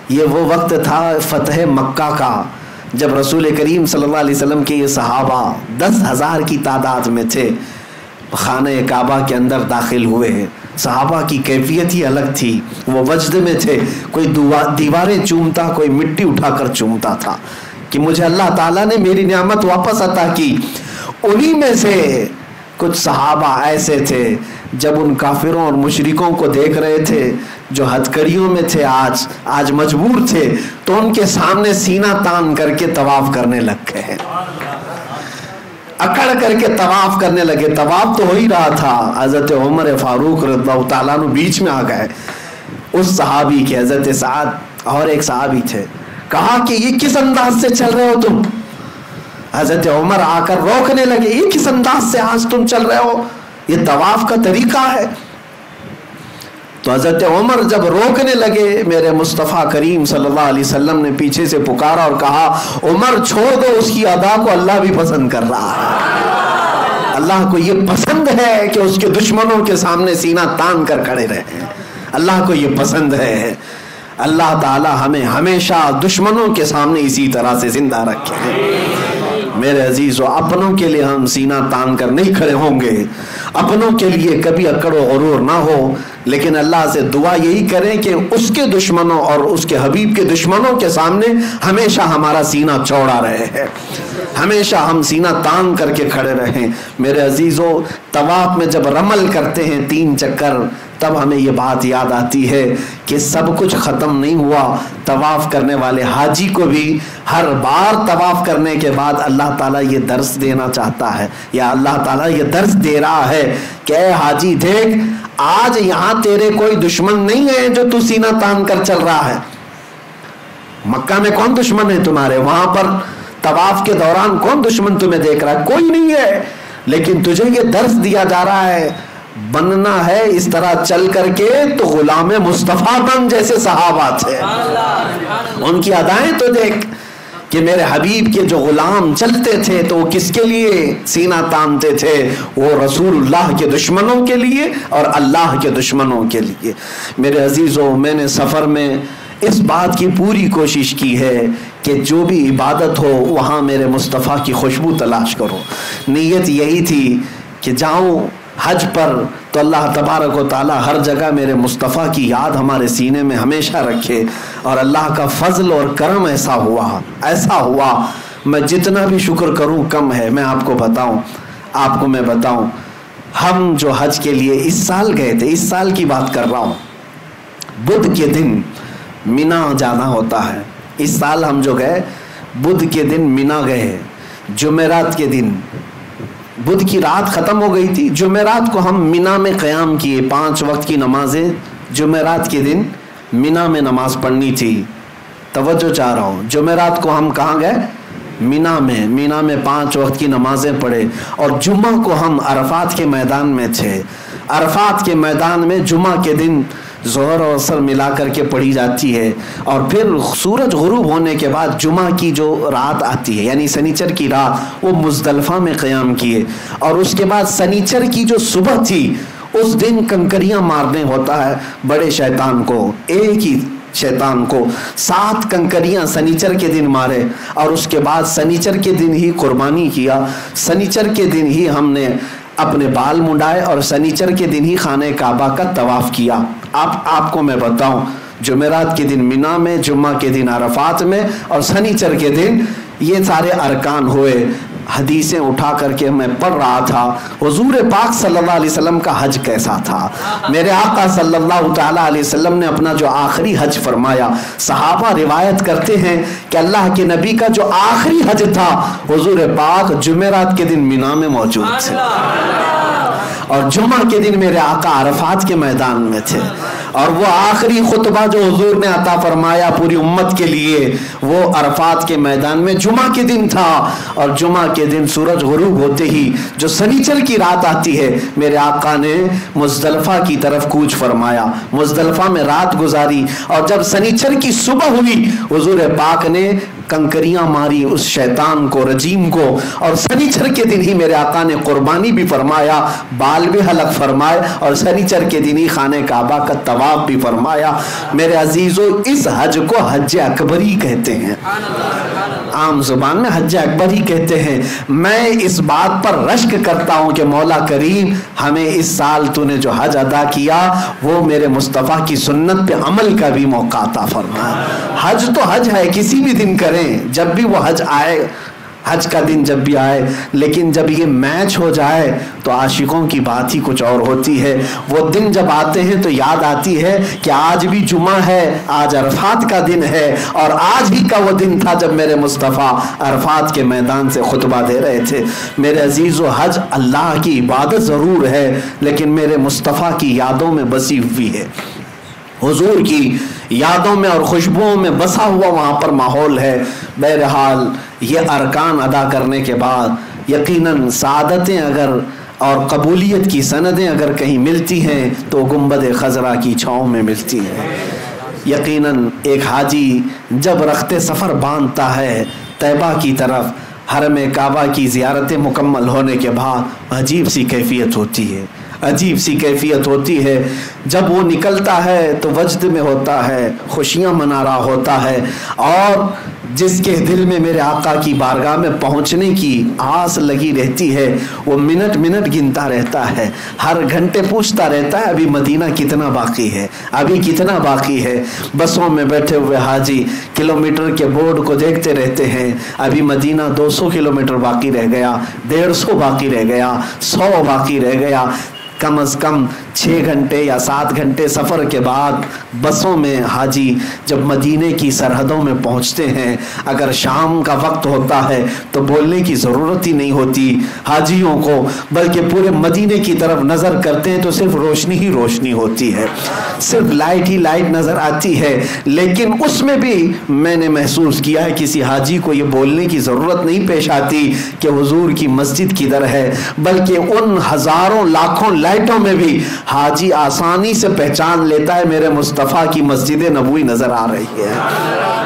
یہ وہ وقت تھا فتح مکہ کا، جب رسول کریم صلی اللہ علیہ وسلم کے یہ صحابہ 10,000 کی تعداد میں تھے، خانہ کعبہ کے اندر داخل ہوئے. صحابہ کی کیفیت ہی الگ تھی. وہ وجد میں تھے، کوئی دیواریں چومتا، کوئی مٹی اٹھا کر چومتا تھا کہ مجھے اللہ تعالیٰ نے میری نعمت واپس عطا کی. انہی میں سے کچھ صحابہ ایسے تھے جب ان کافروں اور مشرکوں کو دیکھ رہے تھے جو ہتھکڑیوں میں تھے، آج مجبور تھے، تو ان کے سامنے سینہ تان کر کے طواف کرنے لگ گئے، اکڑ کر کے طواف کرنے لگے. طواف تو ہو ہی رہا تھا، حضرت عمر فاروق رضی اللہ تعالیٰ عنہ بیچ میں آ گئے. اس صحابی کے، حضرت سعد اور ایک صحابی تھے، کہا کہ یہ کس انداز سے چل رہے ہو تم؟ حضرت عمر آ کر روکنے لگے، یہ کس انداز سے آج تم چل رہے ہو؟ یہ طواف کا طریقہ ہے. تو حضرت عمر جب روکنے لگے، میرے مصطفیٰ کریم صلی اللہ علیہ وسلم نے پیچھے سے پکارا اور کہا، عمر چھوڑ دو، اس کی ادا کو اللہ بھی پسند کر رہا ہے. اللہ کو یہ پسند ہے کہ اس کے دشمنوں کے سامنے سینہ تان کر کھڑے رہیں. اللہ کو یہ پسند ہے. اللہ تعالی ہمیں ہمیشہ دشمنوں کے سامنے اسی طرح سے زندہ رکھے. میرے عزیزو، اپنوں کے لیے ہم سینہ تان کر نہیں کھڑے ہوں گے، اپنوں کے لیے کبھی اکڑ و غرور نہ ہو، لیکن اللہ سے دعا یہی کریں کہ اس کے دشمنوں اور اس کے حبیب کے دشمنوں کے سامنے ہمیشہ ہمارا سینہ چوڑا رہے، ہمیشہ ہم سینہ تان کر کے کھڑے رہیں. میرے عزیزو، طواف میں جب رمل کرتے ہیں 3 چکر، تب ہمیں یہ بات یاد آتی ہے کہ سب کچھ ختم نہیں ہوا. طواف کرنے والے حاجی کو بھی ہر بار طواف کرنے کے بعد اللہ تعالیٰ یہ درس دینا چاہتا ہے، یا اللہ تعالیٰ یہ درس دے رہا ہے کہ اے حاجی دیکھ، آج یہاں تیرے کوئی دشمن نہیں ہے جو تو سینہ تان کر چل رہا ہے. مکہ میں کون دشمن ہے تمہارے؟ وہاں پر طواف کے دوران کون دشمن تمہیں دیکھ رہا ہے؟ کوئی نہیں ہے. لیکن تجھے یہ درس دیا جا رہا ہے، بننا ہے اس طرح چل کر کے تو غلام مصطفیٰ بن، جیسے صحابہ تھے. ان کی ادائیں تو دیکھ کہ میرے حبیب کے جو غلام چلتے تھے تو وہ کس کے لیے سینہ تانتے تھے؟ وہ رسول اللہ کے دشمنوں کے لیے اور اللہ کے دشمنوں کے لیے. میرے عزیزوں، میں نے سفر میں اس بات کی پوری کوشش کی ہے کہ جو بھی عبادت ہو وہاں میرے مصطفیٰ کی خوشبو تلاش کرو. نیت یہی تھی کہ جاؤں حج پر تو اللہ تبارک و تعالی ہر جگہ میرے مصطفیٰ کی یاد ہمارے سینے میں ہمیشہ رکھے. اور اللہ کا فضل اور کرم ایسا ہوا میں جتنا بھی شکر کروں کم ہے. میں آپ کو بتاؤں ہم جو حج کے لیے اس سال گئے تھے، اس سال کی بات کر رہا ہوں، بدھ کے دن مینا جانا ہوتا ہے. اس سال ہم جو گئے بدھ کے دن مینا گئے. جمعرات کے دن، بدھ کی رات ختم ہو گئی تھی، جمعرات کو ہم مینا میں قیام کیے. 5 وقت کی نمازیں جمعرات کے دن مینا میں نماز پڑھنی تھی. توجہ چاہ رہا ہوں، جمعرات کو ہم کہاں گئے؟ مینا میں 5 وقت کی نمازیں پڑھے. اور جمعہ کو ہم عرفات کے میدان میں تھے. عرفات کے میدان میں جمعہ کے دن ظہر اور عصر ملا کر کے پڑھی جاتی ہے، اور پھر سورج غروب ہونے کے بعد جمعہ کی جو رات آتی ہے یعنی سنیچر کی رات، وہ مزدلفہ میں قیام کیے، اور اس کے بعد سنیچر کی جو صبح تھی اس دن کنکریاں مارنے ہوتا ہے بڑے شیطان کو، ایک ہی شیطان کو 7 کنکریاں سنیچر کے دن مارے، اور اس کے بعد سنیچر کے دن ہی قربانی کیا، سنیچر کے دن ہی ہم نے اپنے بال منڈائے، اور سنیچر کے دن ہی خانہ کعبہ کا طواف کیا۔ آپ کو میں بتاؤں، جمعرات کے دن مینا میں، جمعہ کے دن عرفات میں، اور سنیچر کے دن یہ سارے ارکان ہوئے۔ حدیثیں اٹھا کر کے میں پڑھ رہا تھا حضور پاک صلی اللہ علیہ وسلم کا حج کیسا تھا۔ میرے آقا صلی اللہ تعالیٰ علیہ وسلم نے اپنا جو آخری حج فرمایا، صحابہ روایت کرتے ہیں کہ اللہ کے نبی کا جو آخری حج تھا حضور پاک جمعرات کے دن مینا میں موجود تھے، اور جمعہ کے دن میرے آقا عرفات کے میدان میں تھے، اور وہ آخری خطبہ جو حضور نے عطا فرمایا پوری امت کے لیے وہ عرفات کے میدان میں جمعہ کے دن تھا۔ اور جمعہ کے دن سورج غروب ہوتے ہی جو سنیچر کی رات آتی ہے، میرے آقا نے مزدلفہ کی طرف کوچ فرمایا، مزدلفہ میں رات گزاری، اور جب سنیچر کی صبح ہوئی حضور پاک نے کنکریاں ماری اس شیطان کو، رجیم کو، اور سنیچر کے دن ہی میرے آقا نے قربانی بھی فرمایا، بال بھی حلق فرمائے، اور سنیچر کے دن ہی خانہ کعبہ کا طواف بھی فرمایا۔ میرے عزیزو، اس حج کو حج اکبری کہتے ہیں، عام زبان میں حج اکبر ہی کہتے ہیں۔ میں اس بات پر رشک کرتا ہوں کہ مولا کریم ہمیں اس سال تو نے جو حج ادا کیا وہ میرے مصطفیٰ کی سنت پہ عمل کا بھی موقع عطا فرما۔ حج تو حج ہے، کسی بھی دن کریں، جب بھی وہ حج آئے، حج کا دن جب بھی آئے، لیکن جب یہ میچ ہو جائے تو عاشقوں کی بات ہی کچھ اور ہوتی ہے۔ وہ دن جب آتے ہیں تو یاد آتی ہے کہ آج بھی جمعہ ہے، آج عرفات کا دن ہے، اور آج ہی کا وہ دن تھا جب میرے مصطفیٰ عرفات کے میدان سے خطبہ دے رہے تھے۔ میرے عزیز و حج اللہ کی عبادت ضرور ہے، لیکن میرے مصطفیٰ کی یادوں میں بسی ہوئی ہے، حضور کی یادوں میں اور خوشبوؤں میں بسا ہوا وہاں پر ماحول ہے۔ بہرحال یہ ارکان ادا کرنے کے بعد یقیناً سعادتیں اگر اور قبولیت کی سندیں اگر کہیں ملتی ہیں تو گنبد خضرا کی چھاؤں میں ملتی ہیں۔ یقیناً ایک حاجی جب رخت سفر باندھتا ہے طیبہ کی طرف، حرم کعبہ کی زیارتیں مکمل ہونے کے بعد عجیب سی کیفیت ہوتی ہے، عجیب سی کیفیت ہوتی ہے۔ جب وہ نکلتا ہے تو وجد میں ہوتا ہے، خوشیاں منا رہا ہوتا ہے، اور جس کے دل میں میرے آقا کی بارگاہ میں پہنچنے کی آس لگی رہتی ہے وہ منٹ منٹ گنتا رہتا ہے، ہر گھنٹے پوچھتا رہتا ہے ابھی مدینہ کتنا باقی ہے، ابھی کتنا باقی ہے۔ بسوں میں بیٹھے ہوئے حاجی کلومیٹر کے بورڈ کو دیکھتے رہتے ہیں، ابھی مدینہ 200 کلومیٹر باقی رہ گیا، 150 باقی رہ گیا، 100 باقی رہ گیا۔ کم از کم 6 گھنٹے یا 7 گھنٹے سفر کے بعد بسوں میں حاجی جب مدینے کی سرحدوں میں پہنچتے ہیں، اگر شام کا وقت ہوتا ہے تو بولنے کی ضرورت ہی نہیں ہوتی حاجیوں کو، بلکہ پورے مدینے کی طرف نظر کرتے ہیں تو صرف روشنی ہی روشنی ہوتی ہے، صرف لائٹ ہی لائٹ نظر آتی ہے۔ لیکن اس میں بھی میں نے محسوس کیا ہے کسی حاجی کو یہ بولنے کی ضرورت نہیں پیش آتی کہ حضور کی مسجد کدھر ہے، بلکہ ان ہزاروں لاکھوں لائٹوں میں بھی حاجی آسانی سے پہچان لیتا ہے میرے مصطفیٰ کی مسجد نبوی نظر آ رہی ہے۔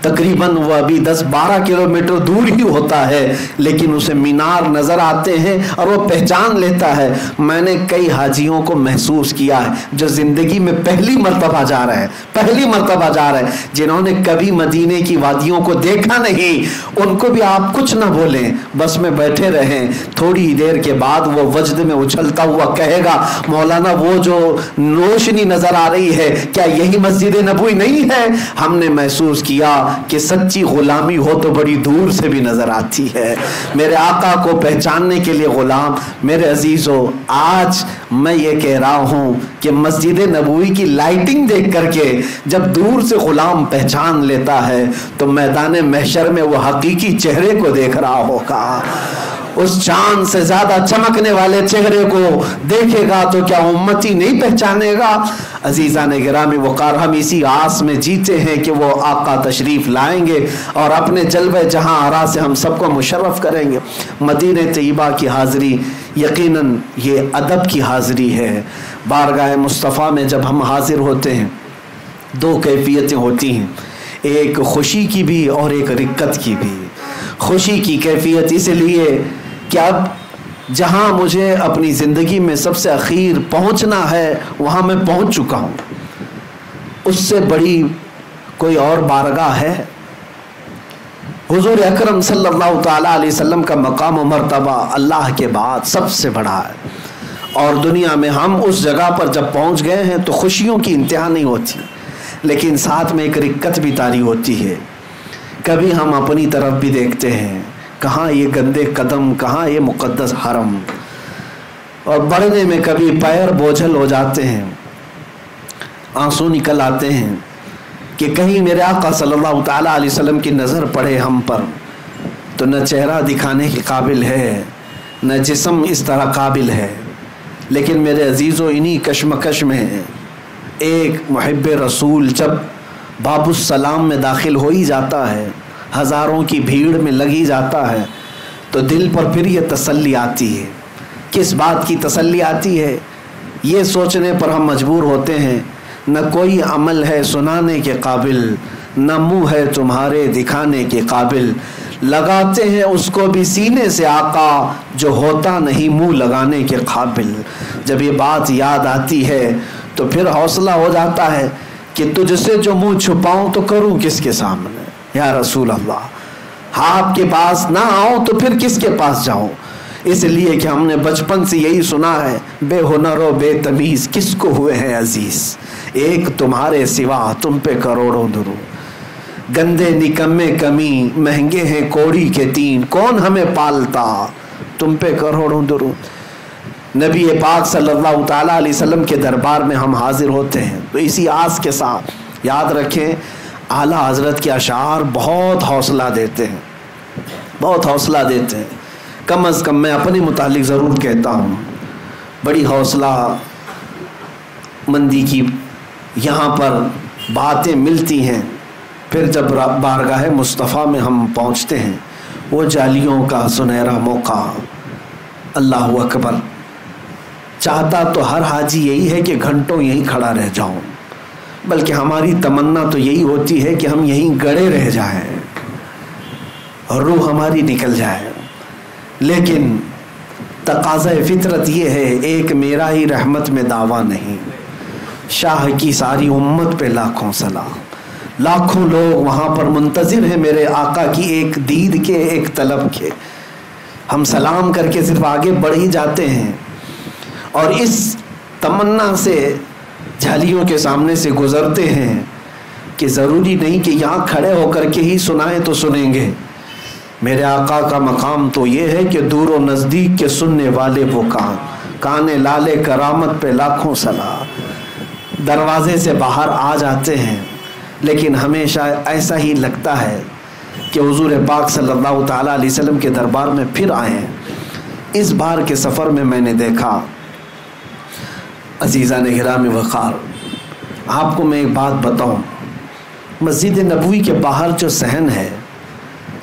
تقریباً وہ ابھی 10-12 کلومیٹر دور ہی ہوتا ہے، لیکن اسے مینار نظر آتے ہیں اور وہ پہچان لیتا ہے۔ میں نے کئی حاجیوں کو محسوس کیا ہے جو زندگی میں پہلی مرتبہ جا رہے ہیں، پہلی مرتبہ جا رہے ہیں، جنہوں نے کبھی مدینے کی وادیوں کو دیکھا نہیں، ان کو بھی آپ کچھ نہ بولیں، بس میں بیٹھے رہیں، تھوڑی دیر کے بعد وہ وجد میں اچھلتا ہوا کہے گا مولانا وہ جو روشنی نظر آ رہی ہے کیا یہی مسجد نبوی نہیں ہے؟ ہم نے محسوس کیا کہ سچی غلامی ہو تو بڑی دور سے بھی نظر آتی ہے۔ میرے آقا کو پہچاننے کے لیے غلام، میرے عزیزو آج میں یہ کہہ رہا ہوں کہ مسجد نبوی کی لائٹنگ دیکھ کر کے جب دور سے غلام پہچان لیتا ہے تو میدان محشر میں وہ حقیقی چہرے کو دیکھ رہا ہوگا، اس چاند سے زیادہ چمکنے والے چہرے کو دیکھے گا تو کیا امتی نہیں پہچانے گا؟ عزیزان گرامی وقار، ہم اسی آس میں جیتے ہیں کہ وہ آقا تشریف لائیں گے اور اپنے جلوہ جہاں آرا سے ہم سب کو مشرف کریں گے۔ مدینہ طیبہ کی حاضری یقیناً یہ ادب کی حاضری ہے۔ بارگاہ مصطفیٰ میں جب ہم حاضر ہوتے ہیں دو کیفیتیں ہوتی ہیں، ایک خوشی کی بھی اور ایک رکت کی بھی۔ خوشی کی کیفیت اس لیے کہ اب جہاں مجھے اپنی زندگی میں سب سے اخیر پہنچنا ہے وہاں میں پہنچ چکا ہوں، اس سے بڑی کوئی اور بارگاہ ہے؟ حضور اکرم صلی اللہ تعالیٰ علیہ وسلم کا مقام و مرتبہ اللہ کے بعد سب سے بڑا ہے، اور دنیا میں ہم اس جگہ پر جب پہنچ گئے ہیں تو خوشیوں کی انتہا نہیں ہوتی، لیکن ساتھ میں ایک رکت بھی طاری ہوتی ہے۔ کبھی ہم اپنی طرف بھی دیکھتے ہیں، کہاں یہ گندے قدم، کہاں یہ مقدس حرم، اور بڑھنے میں کبھی پیر بوجھل ہو جاتے ہیں، آنسو نکل آتے ہیں کہ کہیں میرے آقا صلی اللہ تعالیٰ علیہ وسلم کی نظر پڑے ہم پر تو نہ چہرہ دکھانے کے قابل ہے نہ جسم اس طرح قابل ہے۔ لیکن میرے عزیزو، انہی کشمکش میں ایک محب رسول جب باب السلام میں داخل ہو ہی جاتا ہے، ہزاروں کی بھیڑ میں لگی جاتا ہے، تو دل پر پھر یہ تسلی آتی ہے۔ کس بات کی تسلی آتی ہے؟ یہ سوچنے پر ہم مجبور ہوتے ہیں نہ کوئی عمل ہے سنانے کے قابل، نہ منہ ہے تمہارے دکھانے کے قابل، لگاتے ہیں اس کو بھی سینے سے آقا جو ہوتا نہیں منہ لگانے کے قابل۔ جب یہ بات یاد آتی ہے تو پھر حوصلہ ہو جاتا ہے کہ تجھ سے جو منہ چھپاؤں تو کروں کس کے سامنے یا رسول اللہ، آپ کے پاس نہ آؤں تو پھر کس کے پاس جاؤں؟ اس لیے کہ ہم نے بچپن سے یہی سنا ہے، بے ہنر و بے تمیز کس کو ہوئے ہیں عزیز، ایک تمہارے سوا تم پہ کروڑوں درود، گندے نکمے کمی مہنگے ہیں کوڑی کے تین، کون ہمیں پالتا تم پہ کروڑوں درود۔ نبی پاک صلی اللہ تعالیٰ علیہ وسلم کے دربار میں ہم حاضر ہوتے ہیں تو اسی آس کے ساتھ یاد رکھیں اعلیٰ حضرت کے اشعار بہت حوصلہ دیتے ہیں، بہت حوصلہ دیتے ہیں۔ کم از کم میں اپنے متعلق ضرور کہتا ہوں، بڑی حوصلہ مندی کی یہاں پر باتیں ملتی ہیں، پھر جب بارگاہ مصطفیٰ میں ہم پہنچتے ہیں وہ جالیوں کا سنہرا موقع، اللہ اکبر، چاہتا تو ہر حاجی یہی ہے کہ گھنٹوں یہیں کھڑا رہ جاؤں، بلکہ ہماری تمنا تو یہی ہوتی ہے کہ ہم یہیں گڑے رہ جائیں اور روح ہماری نکل جائے، لیکن تقاضا فطرت یہ ہے، ایک میرا ہی رحمت میں دعویٰ نہیں، شاہ کی ساری امت پہ لاکھوں سلام، لاکھوں لوگ وہاں پر منتظر ہیں میرے آقا کی ایک دید کے، ایک طلب کے۔ ہم سلام کر کے صرف آگے بڑھ ہی جاتے ہیں اور اس تمنا سے جھالیوں کے سامنے سے گزرتے ہیں کہ ضروری نہیں کہ یہاں کھڑے ہو کر کے ہی سنائیں تو سنیں گے۔ میرے آقا کا مقام تو یہ ہے کہ دور و نزدیک کے سننے والے وہ کان لالے کرامت پہ لاکھوں سلام، دروازے سے باہر آ جاتے ہیں، لیکن ہمیشہ ایسا ہی لگتا ہے کہ حضور پاک صلی اللہ تعالیٰ علیہ وسلم کے دربار میں پھر آئے ہیں۔ اس بار کے سفر میں میں نے دیکھا عزیزان گرامی وقار، آپ کو میں ایک بات بتاؤں، مسجد نبوی کے باہر جو صحن ہے،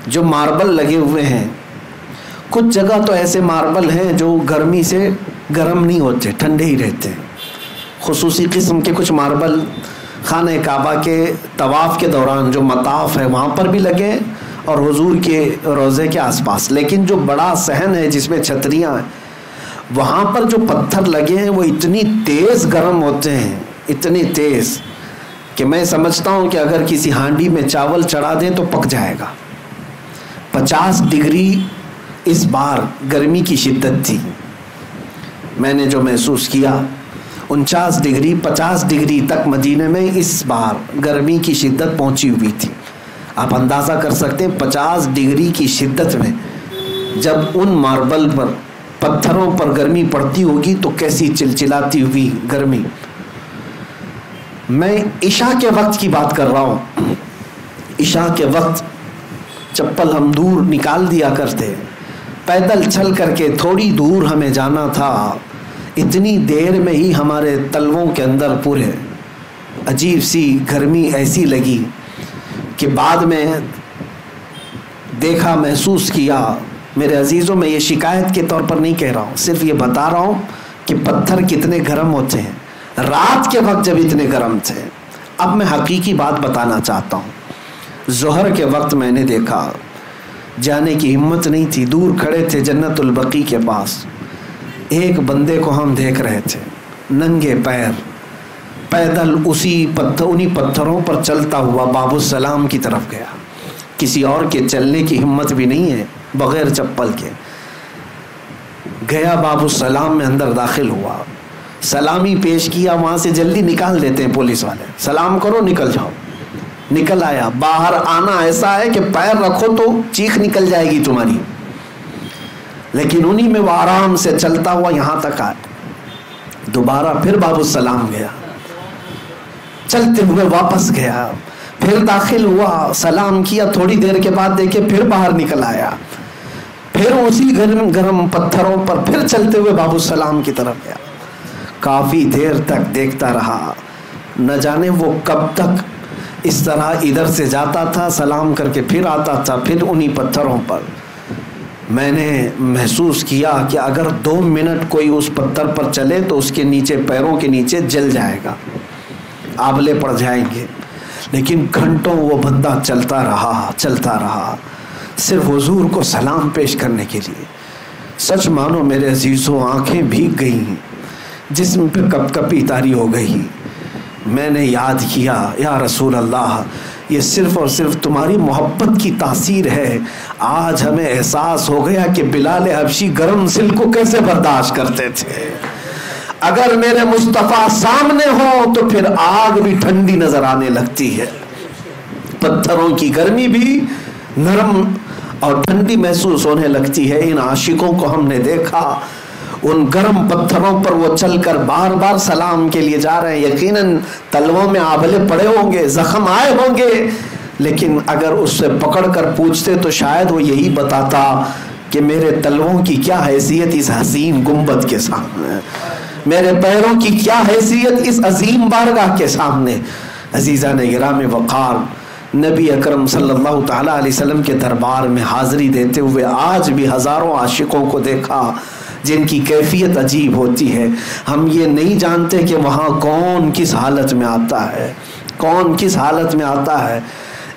جو ماربل لگے ہوئے ہیں، کچھ جگہ تو ایسے ماربل ہیں جو گرمی سے گرم نہیں ہوتے، ٹھنڈے ہی رہتے ہیں۔ خصوصی قسم کے کچھ ماربل خانہ کعبہ کے طواف کے دوران جو مطاف ہے وہاں پر بھی لگے ہیں اور حضور کے روضے کے آس پاس، لیکن جو بڑا صحن ہے جس میں چھتریاں ہیں وہاں پر جو پتھر لگے ہیں وہ اتنی تیز گرم ہوتے ہیں، اتنی تیز کہ میں سمجھتا ہوں کہ اگر کسی ہانڈی میں چاول چڑھا دیں تو پک جائے گا۔ 50 ڈگری اس بار گرمی کی شدت تھی، میں نے جو محسوس کیا 49 ڈگری 50 ڈگری تک مدینے میں اس بار گرمی کی شدت پہنچی ہوئی تھی۔ آپ اندازہ کر سکتے ہیں 50 ڈگری کی شدت میں جب ان ماربل پر پتھروں پر گرمی پڑتی ہوگی تو کیسی چلچلاتی ہوئی گرمی۔ میں عشاء کے وقت کی بات کر رہا ہوں، عشاء کے وقت چپل ہم دور نکال دیا کرتے، پیدل چل کر کے تھوڑی دور ہمیں جانا تھا، اتنی دیر میں ہی ہمارے تلووں کے اندر پورے عجیب سی گرمی ایسی لگی کہ بعد میں دیکھا، محسوس کیا۔ میرے عزیزوں، میں یہ شکایت کے طور پر نہیں کہہ رہا ہوں، صرف یہ بتا رہا ہوں کہ پتھر کتنے گرم ہوتے ہیں رات کے وقت جب اتنے گرم تھے۔ اب میں حقیقی بات بتانا چاہتا ہوں۔ ظہر کے وقت میں نے دیکھا، جانے کی ہمت نہیں تھی، دور کھڑے تھے جنت البقیع کے پاس، ایک بندے کو ہم دیکھ رہے تھے ننگے پیر پیدل انہی پتھروں پر چلتا ہوا باب السلام کی طرف گیا۔ کسی اور کے چلنے کی ہمت بھی نہیں ہے بغیر چپل کے۔ گیا باب السلام میں اندر داخل ہوا، سلامی پیش کیا، وہاں سے جلدی نکال دیتے ہیں پولیس والے، سلام کرو نکل جاؤ۔ نکل آیا، باہر آنا ایسا ہے کہ پیر رکھو تو چیخ نکل جائے گی تمہاری، لیکن انہی میں وہ آرام سے چلتا ہوا یہاں تک آیا۔ دوبارہ پھر باب السلام گیا، چلتے ہوئے واپس گیا، پھر داخل ہوا، سلام کیا، تھوڑی دیر کے بعد دیکھے پھر باہر نکل آیا، پھر اسی گرم پتھروں پر پھر چلتے ہوئے باب السلام کی طرف گیا۔ کافی دیر تک دیکھتا رہا، نہ جانے وہ کب تک اس طرح ادھر سے جاتا تھا، سلام کر کے پھر آتا تھا، پھر انہی پتھروں پر۔ میں نے محسوس کیا کہ اگر 2 منٹ کوئی اس پتھر پر چلے تو اس کے نیچے، پیروں کے نیچے جل جائے گا، آبلے پڑ جائیں گے، لیکن گھنٹوں وہ بندہ چلتا رہا صرف حضور کو سلام پیش کرنے کے لیے۔ سچ مانو میرے عزیزوں، آنکھیں بھیگ گئیں، جسم پہ کپ کپی طاری ہو گئی۔ میں نے یاد کیا، یا رسول اللہ، یہ صرف اور صرف تمہاری محبت کی تاثیر ہے۔ آج ہمیں احساس ہو گیا کہ بلال حبشی گرم سل کو کیسے برداشت کرتے تھے۔ اگر میرے مصطفیٰ سامنے ہو تو پھر آگ بھی ٹھنڈی نظر آنے لگتی ہے، پتھروں کی گرمی بھی نرم اور ٹھنڈی محسوس ہونے لگتی ہے۔ ان عاشقوں کو ہم نے دیکھا، ان گرم پتھروں پر وہ چل کر بار بار سلام کے لیے جا رہے ہیں، یقیناً تلووں میں آبلے پڑے ہوں گے، زخم آئے ہوں گے، لیکن اگر اس سے پکڑ کر پوچھتے تو شاید وہ یہی بتاتا کہ میرے تلووں کی کیا حیثیت اس حسین گنبد کے سامنے، میرے پیروں کی کیا حیثیت اس عظیم بارگاہ کے سامنے۔ عزیزان گرام وقار، نبی اکرم صلی اللہ تعالیٰ علیہ وسلم کے دربار میں حاضری دیتے ہوئے آج بھی ہزاروں عاشقوں کو دیکھا جن کی کیفیت عجیب ہوتی ہے۔ ہم یہ نہیں جانتے کہ وہاں کون کس حالت میں آتا ہے، کون کس حالت میں آتا ہے۔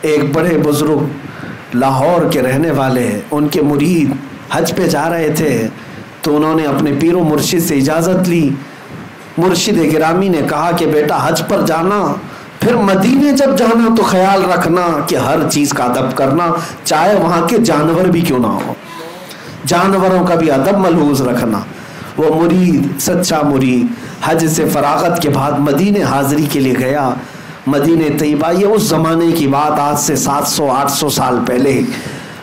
ایک بڑے بزرگ لاہور کے رہنے والے، ان کے مرید حج پہ جا رہے تھے تو انہوں نے اپنے پیر و مرشد سے اجازت لی۔ مرشد گرامی نے کہا کہ بیٹا حج پر جانا، پھر مدینے جب جانا تو خیال رکھنا کہ ہر چیز کا ادب کرنا، چاہے وہاں کے جانور بھی کیوں نہ ہو، جانوروں کا بھی ادب ملحوظ رکھنا۔ وہ مرید، سچا مرید، حج سے فراغت کے بعد مدینے حاضری کے لیے گیا۔ مدینہ طیبہ، یہ اس زمانے کی بات، آج سے 700-800 سال پہلے،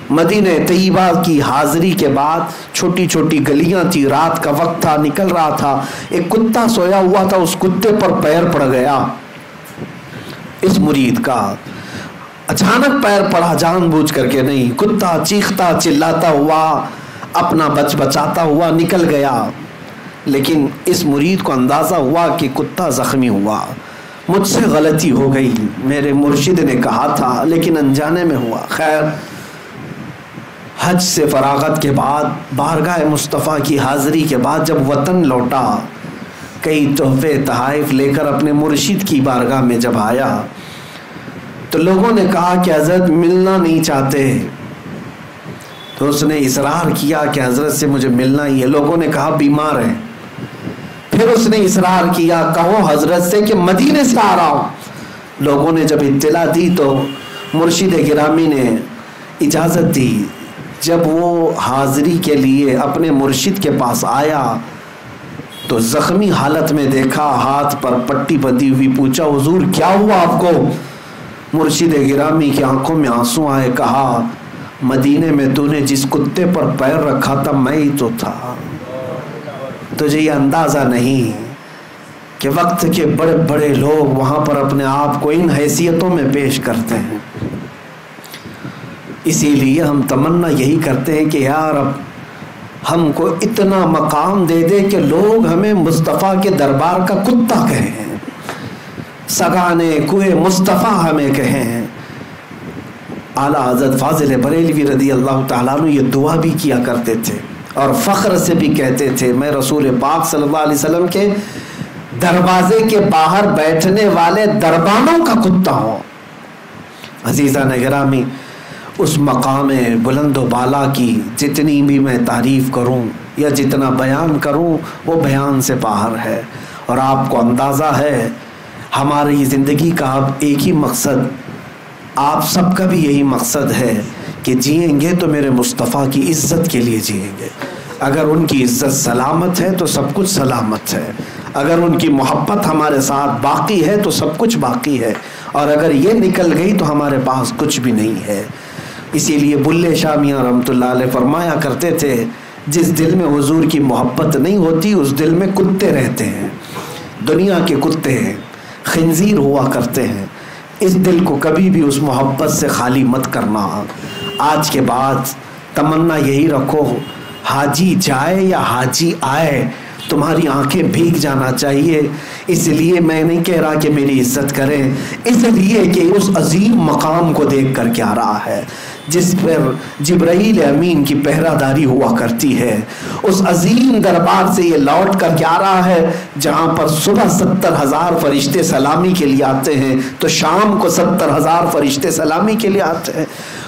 مدینہ طیبہ کی حاضری کے بعد چھوٹی چھوٹی گلیاں تھی، رات کا وقت تھا، نکل رہا تھا، ایک کتا سویا ہوا تھا، اس کتے پر پیر پڑ گیا اس مرید کا، اچانک پیر پڑا، جان بوجھ کر کے نہیں، کتا چیختا چلاتا ہوا، اپنا بچاتا ہوا نکل گیا، لیکن اس مرید کو اندازہ ہوا کہ کتا زخمی ہوا، مجھ سے غلطی ہو گئی، میرے مرشد نے کہا تھا لیکن انجانے میں ہوا۔ خیر، حج سے فراغت کے بعد، بارگاہ مصطفیٰ کی حاضری کے بعد جب وطن لوٹا، کئی تحفے تحائف لے کر اپنے مرشد کی بارگاہ میں جب آیا تو لوگوں نے کہا کہ حضرت ملنا نہیں چاہتے، تو اس نے اصرار کیا کہ حضرت سے مجھے ملنا ہی ہے۔ لوگوں نے کہا بیمار ہیں، پھر اس نے اصرار کیا کہو حضرت سے کہ مدینے سے آ رہا ہوں۔ لوگوں نے جب اطلاع دی تو مرشد گرامی نے اجازت دی۔ جب وہ حاضری کے لیے اپنے مرشد کے پاس آیا تو زخمی حالت میں دیکھا، ہاتھ پر پٹی بندھی ہوئی، پوچھا حضور کیا ہوا آپ کو؟ مرشد گرامی کی آنکھوں میں آنسو آئے، کہا مدینے میں تو نے جس کتے پر پیر رکھا تھا میں ہی تو تھا، تجھے یہ اندازہ نہیں کہ وقت کے بڑے بڑے لوگ وہاں پر اپنے آپ کو ان حیثیتوں میں پیش کرتے ہیں۔ اسی لیے ہم تمنا یہی کرتے ہیں کہ یا رب ہم کو اتنا مقام دے دے کہ لوگ ہمیں مصطفیٰ کے دربار کا کتا کہیں، سگانے کوئے مصطفیٰ ہمیں کہیں۔ اعلیٰ حضرت فاضل بریلوی رضی اللہ تعالیٰ عنہ یہ دعا بھی کیا کرتے تھے اور فخر سے بھی کہتے تھے میں رسول پاک صلی اللہ علیہ وسلم کے دروازے کے باہر بیٹھنے والے دربانوں کا کتا ہوں۔ عزیزان گرامی، اس مقام بلند و بالا کی جتنی بھی میں تعریف کروں یا جتنا بیان کروں وہ بیان سے باہر ہے، اور آپ کو اندازہ ہے ہماری زندگی کا اب ایک ہی مقصد، آپ سب کا بھی یہی مقصد ہے کہ جئیں گے تو میرے مصطفیٰ کی عزت کے لیے جئیں گے۔ اگر ان کی عزت سلامت ہے تو سب کچھ سلامت ہے، اگر ان کی محبت ہمارے ساتھ باقی ہے تو سب کچھ باقی ہے، اور اگر یہ نکل گئی تو ہمارے پاس کچھ بھی نہیں ہے۔ اسی لیے بلے شاہ میاں رحمۃ اللہ علیہ فرمایا کرتے تھے جس دل میں حضور کی محبت نہیں ہوتی اس دل میں کتے رہتے ہیں، دنیا کے کتے ہیں، خنزیر ہوا کرتے ہیں۔ اس دل کو کبھی بھی اس محبت سے خالی مت کرنا۔ آج کے بعد تمنا یہی رکھو، حاجی جائے یا حاجی آئے تمہاری آنکھیں بھیگ جانا چاہیے۔ اس لیے میں نہیں کہہ رہا کہ میری عزت کریں، اس لیے کہ اس عظیم مقام کو دیکھ کر کے آ رہا ہے جس پر جبرائیل امین کی پہرہ داری ہوا کرتی ہے، اس عظیم دربار سے یہ لوٹ کر کے آ رہا ہے جہاں پر صبح 70,000 فرشتے سلامی کے لیے آتے ہیں تو شام کو 70,000 فرشتے سلامی کے لیے آتے ہیں۔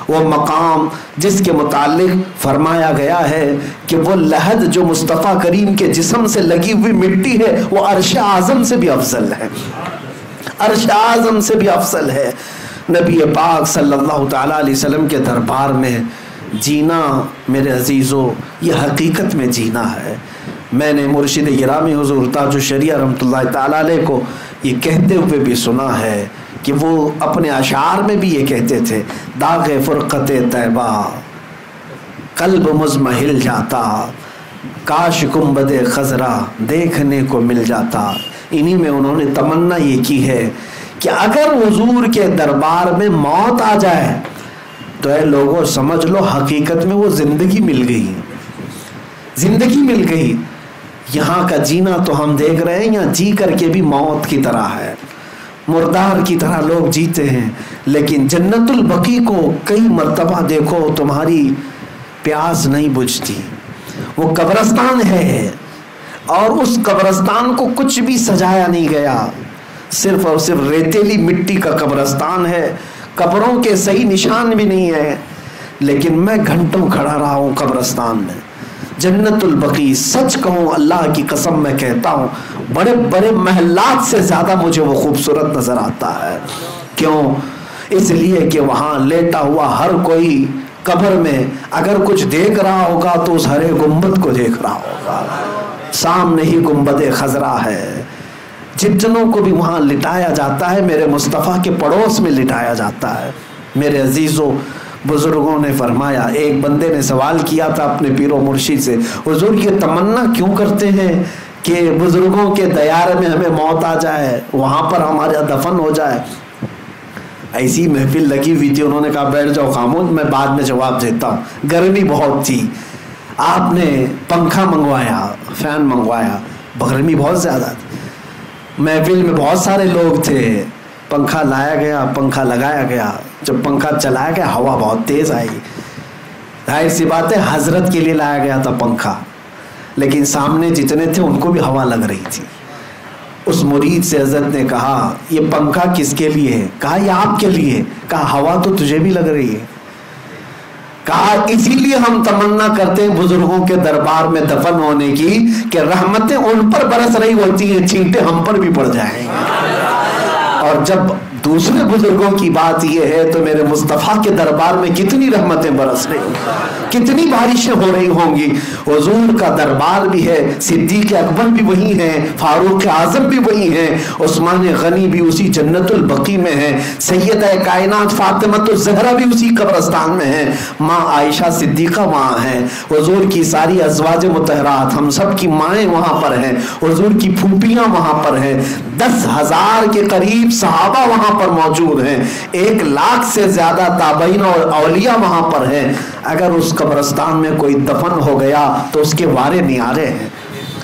وہ مقام جس کے متعلق فرمایا گیا ہے کہ وہ لحد جو مصطفیٰ کریم کے جسم سے لگی ہوئی مٹی ہے وہ عرش اعظم سے بھی افضل ہے، عرش اعظم سے بھی افضل ہے۔ نبی پاک صلی اللہ تعالیٰ علیہ وسلم کے دربار میں جینا میرے عزیزو یہ حقیقت میں جینا ہے۔ میں نے مرشد گرامی حضور تاج الشریعہ رحمۃ اللہ تعالیٰ علیہ کو یہ کہتے ہوئے بھی سنا ہے کہ وہ اپنے اشعار میں بھی یہ کہتے تھے، داغ فرقت طیبہ قلب مزمحل جاتا، کاش گنبد خضرا دیکھنے کو مل جاتا۔ انہی میں انہوں نے تمنا یہ کی ہے کہ اگر حضور کے دربار میں موت آ جائے تو اے لوگوں سمجھ لو حقیقت میں وہ زندگی مل گئی، زندگی مل گئی۔ یہاں کا جینا تو ہم دیکھ رہے ہیں یہاں جی کر کے بھی موت کی طرح ہے، مردار کی طرح لوگ جیتے ہیں، لیکن جنت البقیع کو کئی مرتبہ دیکھو تمہاری پیاس نہیں بجھتی، وہ قبرستان ہے اور اس قبرستان کو کچھ بھی سجایا نہیں گیا، صرف اور صرف ریتیلی مٹی کا قبرستان ہے، قبروں کے صحیح نشان بھی نہیں ہے، لیکن میں گھنٹوں کھڑا رہا ہوں قبرستان میں۔ جنت البقیع سچ کہوں اللہ کی قسم میں کہتا ہوں بڑے بڑے محلات سے زیادہ مجھے وہ خوبصورت نظر آتا ہے۔ کیوں؟ اس لیے کہ وہاں لیٹا ہوا ہر کوئی قبر میں اگر کچھ دیکھ رہا ہوگا تو اس ہرے گنبد کو دیکھ رہا ہوگا، سامنے ہی گنبد خضرا ہے۔ جتنوں کو بھی وہاں لٹایا جاتا ہے میرے مصطفیٰ کے پڑوس میں لٹایا جاتا ہے۔ میرے عزیزوں بزرگوں نے فرمایا، ایک بندے نے سوال کیا تھا اپنے پیر و مرشد سے، حضور یہ تمنا کیوں کرتے ہیں کہ بزرگوں کے دیار میں ہمیں موت آ جائے، وہاں پر ہمارا دفن ہو جائے؟ ایسی محفل لگی ہوئی تھی، انہوں نے کہا بیٹھ جاؤ خاموش، میں بعد میں جواب دیتا ہوں۔ گرمی بہت تھی، آپ نے پنکھا منگوایا، فین منگوایا، گرمی بہت زیادہ تھی، محفل میں بہت سارے لوگ تھے، پنکھا لایا گیا، پنکھا لگایا گیا، جب پنکھا چلایا گیا ہوا بہت تیز آئی، ظاہر سی بات ہے حضرت کے لیے لایا گیا تھا پنکھا، لیکن سامنے جتنے تھے ان کو بھی ہوا لگ رہی تھی۔ اس مرید سے حضرت نے کہا یہ پنکھا کس کے لیے ہے؟ کہا یہ آپ کے لیے۔ کہا ہوا تو تجھے بھی لگ رہی ہے۔ کہا اسی لیے ہم تمنا کرتے ہیں بزرگوں کے دربار میں دفن ہونے کی کہ رحمتیں ان پر برس رہی ہوتی ہیں، چھینٹے ہم پر بھی پڑ جائیں گے۔ اور جب دوسرے بزرگوں کی بات یہ ہے تو میرے مصطفیٰ کے دربار میں کتنی رحمتیں برس رہی ہوں گی، کتنی بارشیں ہو رہی ہوں گی۔ حضور کا دربار بھی ہے، صدیق اکبر بھی وہی ہیں، فاروق اعظم بھی وہی ہیں، عثمان غنی بھی اسی جنت البقیع میں ہیں، سیدہ کائنات فاطمہ الزہرا بھی اسی قبرستان میں ہیں، ماں عائشہ صدیقہ وہاں ہیں، حضور کی ساری ازواج مطہرات ہم سب کی مائیں وہاں پر ہیں، حضور کی پھوپھیاں وہاں پر ہیں، 10,000 کے قریب صحابہ وہاں پر موجود ہیں، 1 لاکھ سے زیادہ تابعین اور اولیاء وہاں پر ہیں. اگر اس قبرستان میں کوئی دفن ہو گیا تو اس کے وارے نیارے ہیں.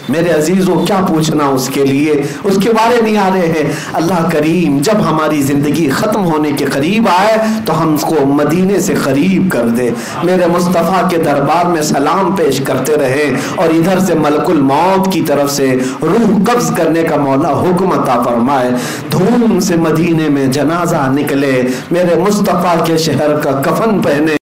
میرے عزیزوں کیا پوچھنا اس کے لیے، اس کے بارے نہیں آ رہے ہیں. اللہ کریم جب ہماری زندگی ختم ہونے کے قریب آئے تو ہم کو مدینے سے قریب کر دے، میرے مصطفیٰ کے دربار میں سلام پیش کرتے رہے، اور ادھر سے ملک الموت کی طرف سے روح قبض کرنے کا مولا حکم عطا فرمائے. دھوم سے مدینے میں جنازہ نکلے، میرے مصطفیٰ کے شہر کا کفن پہنے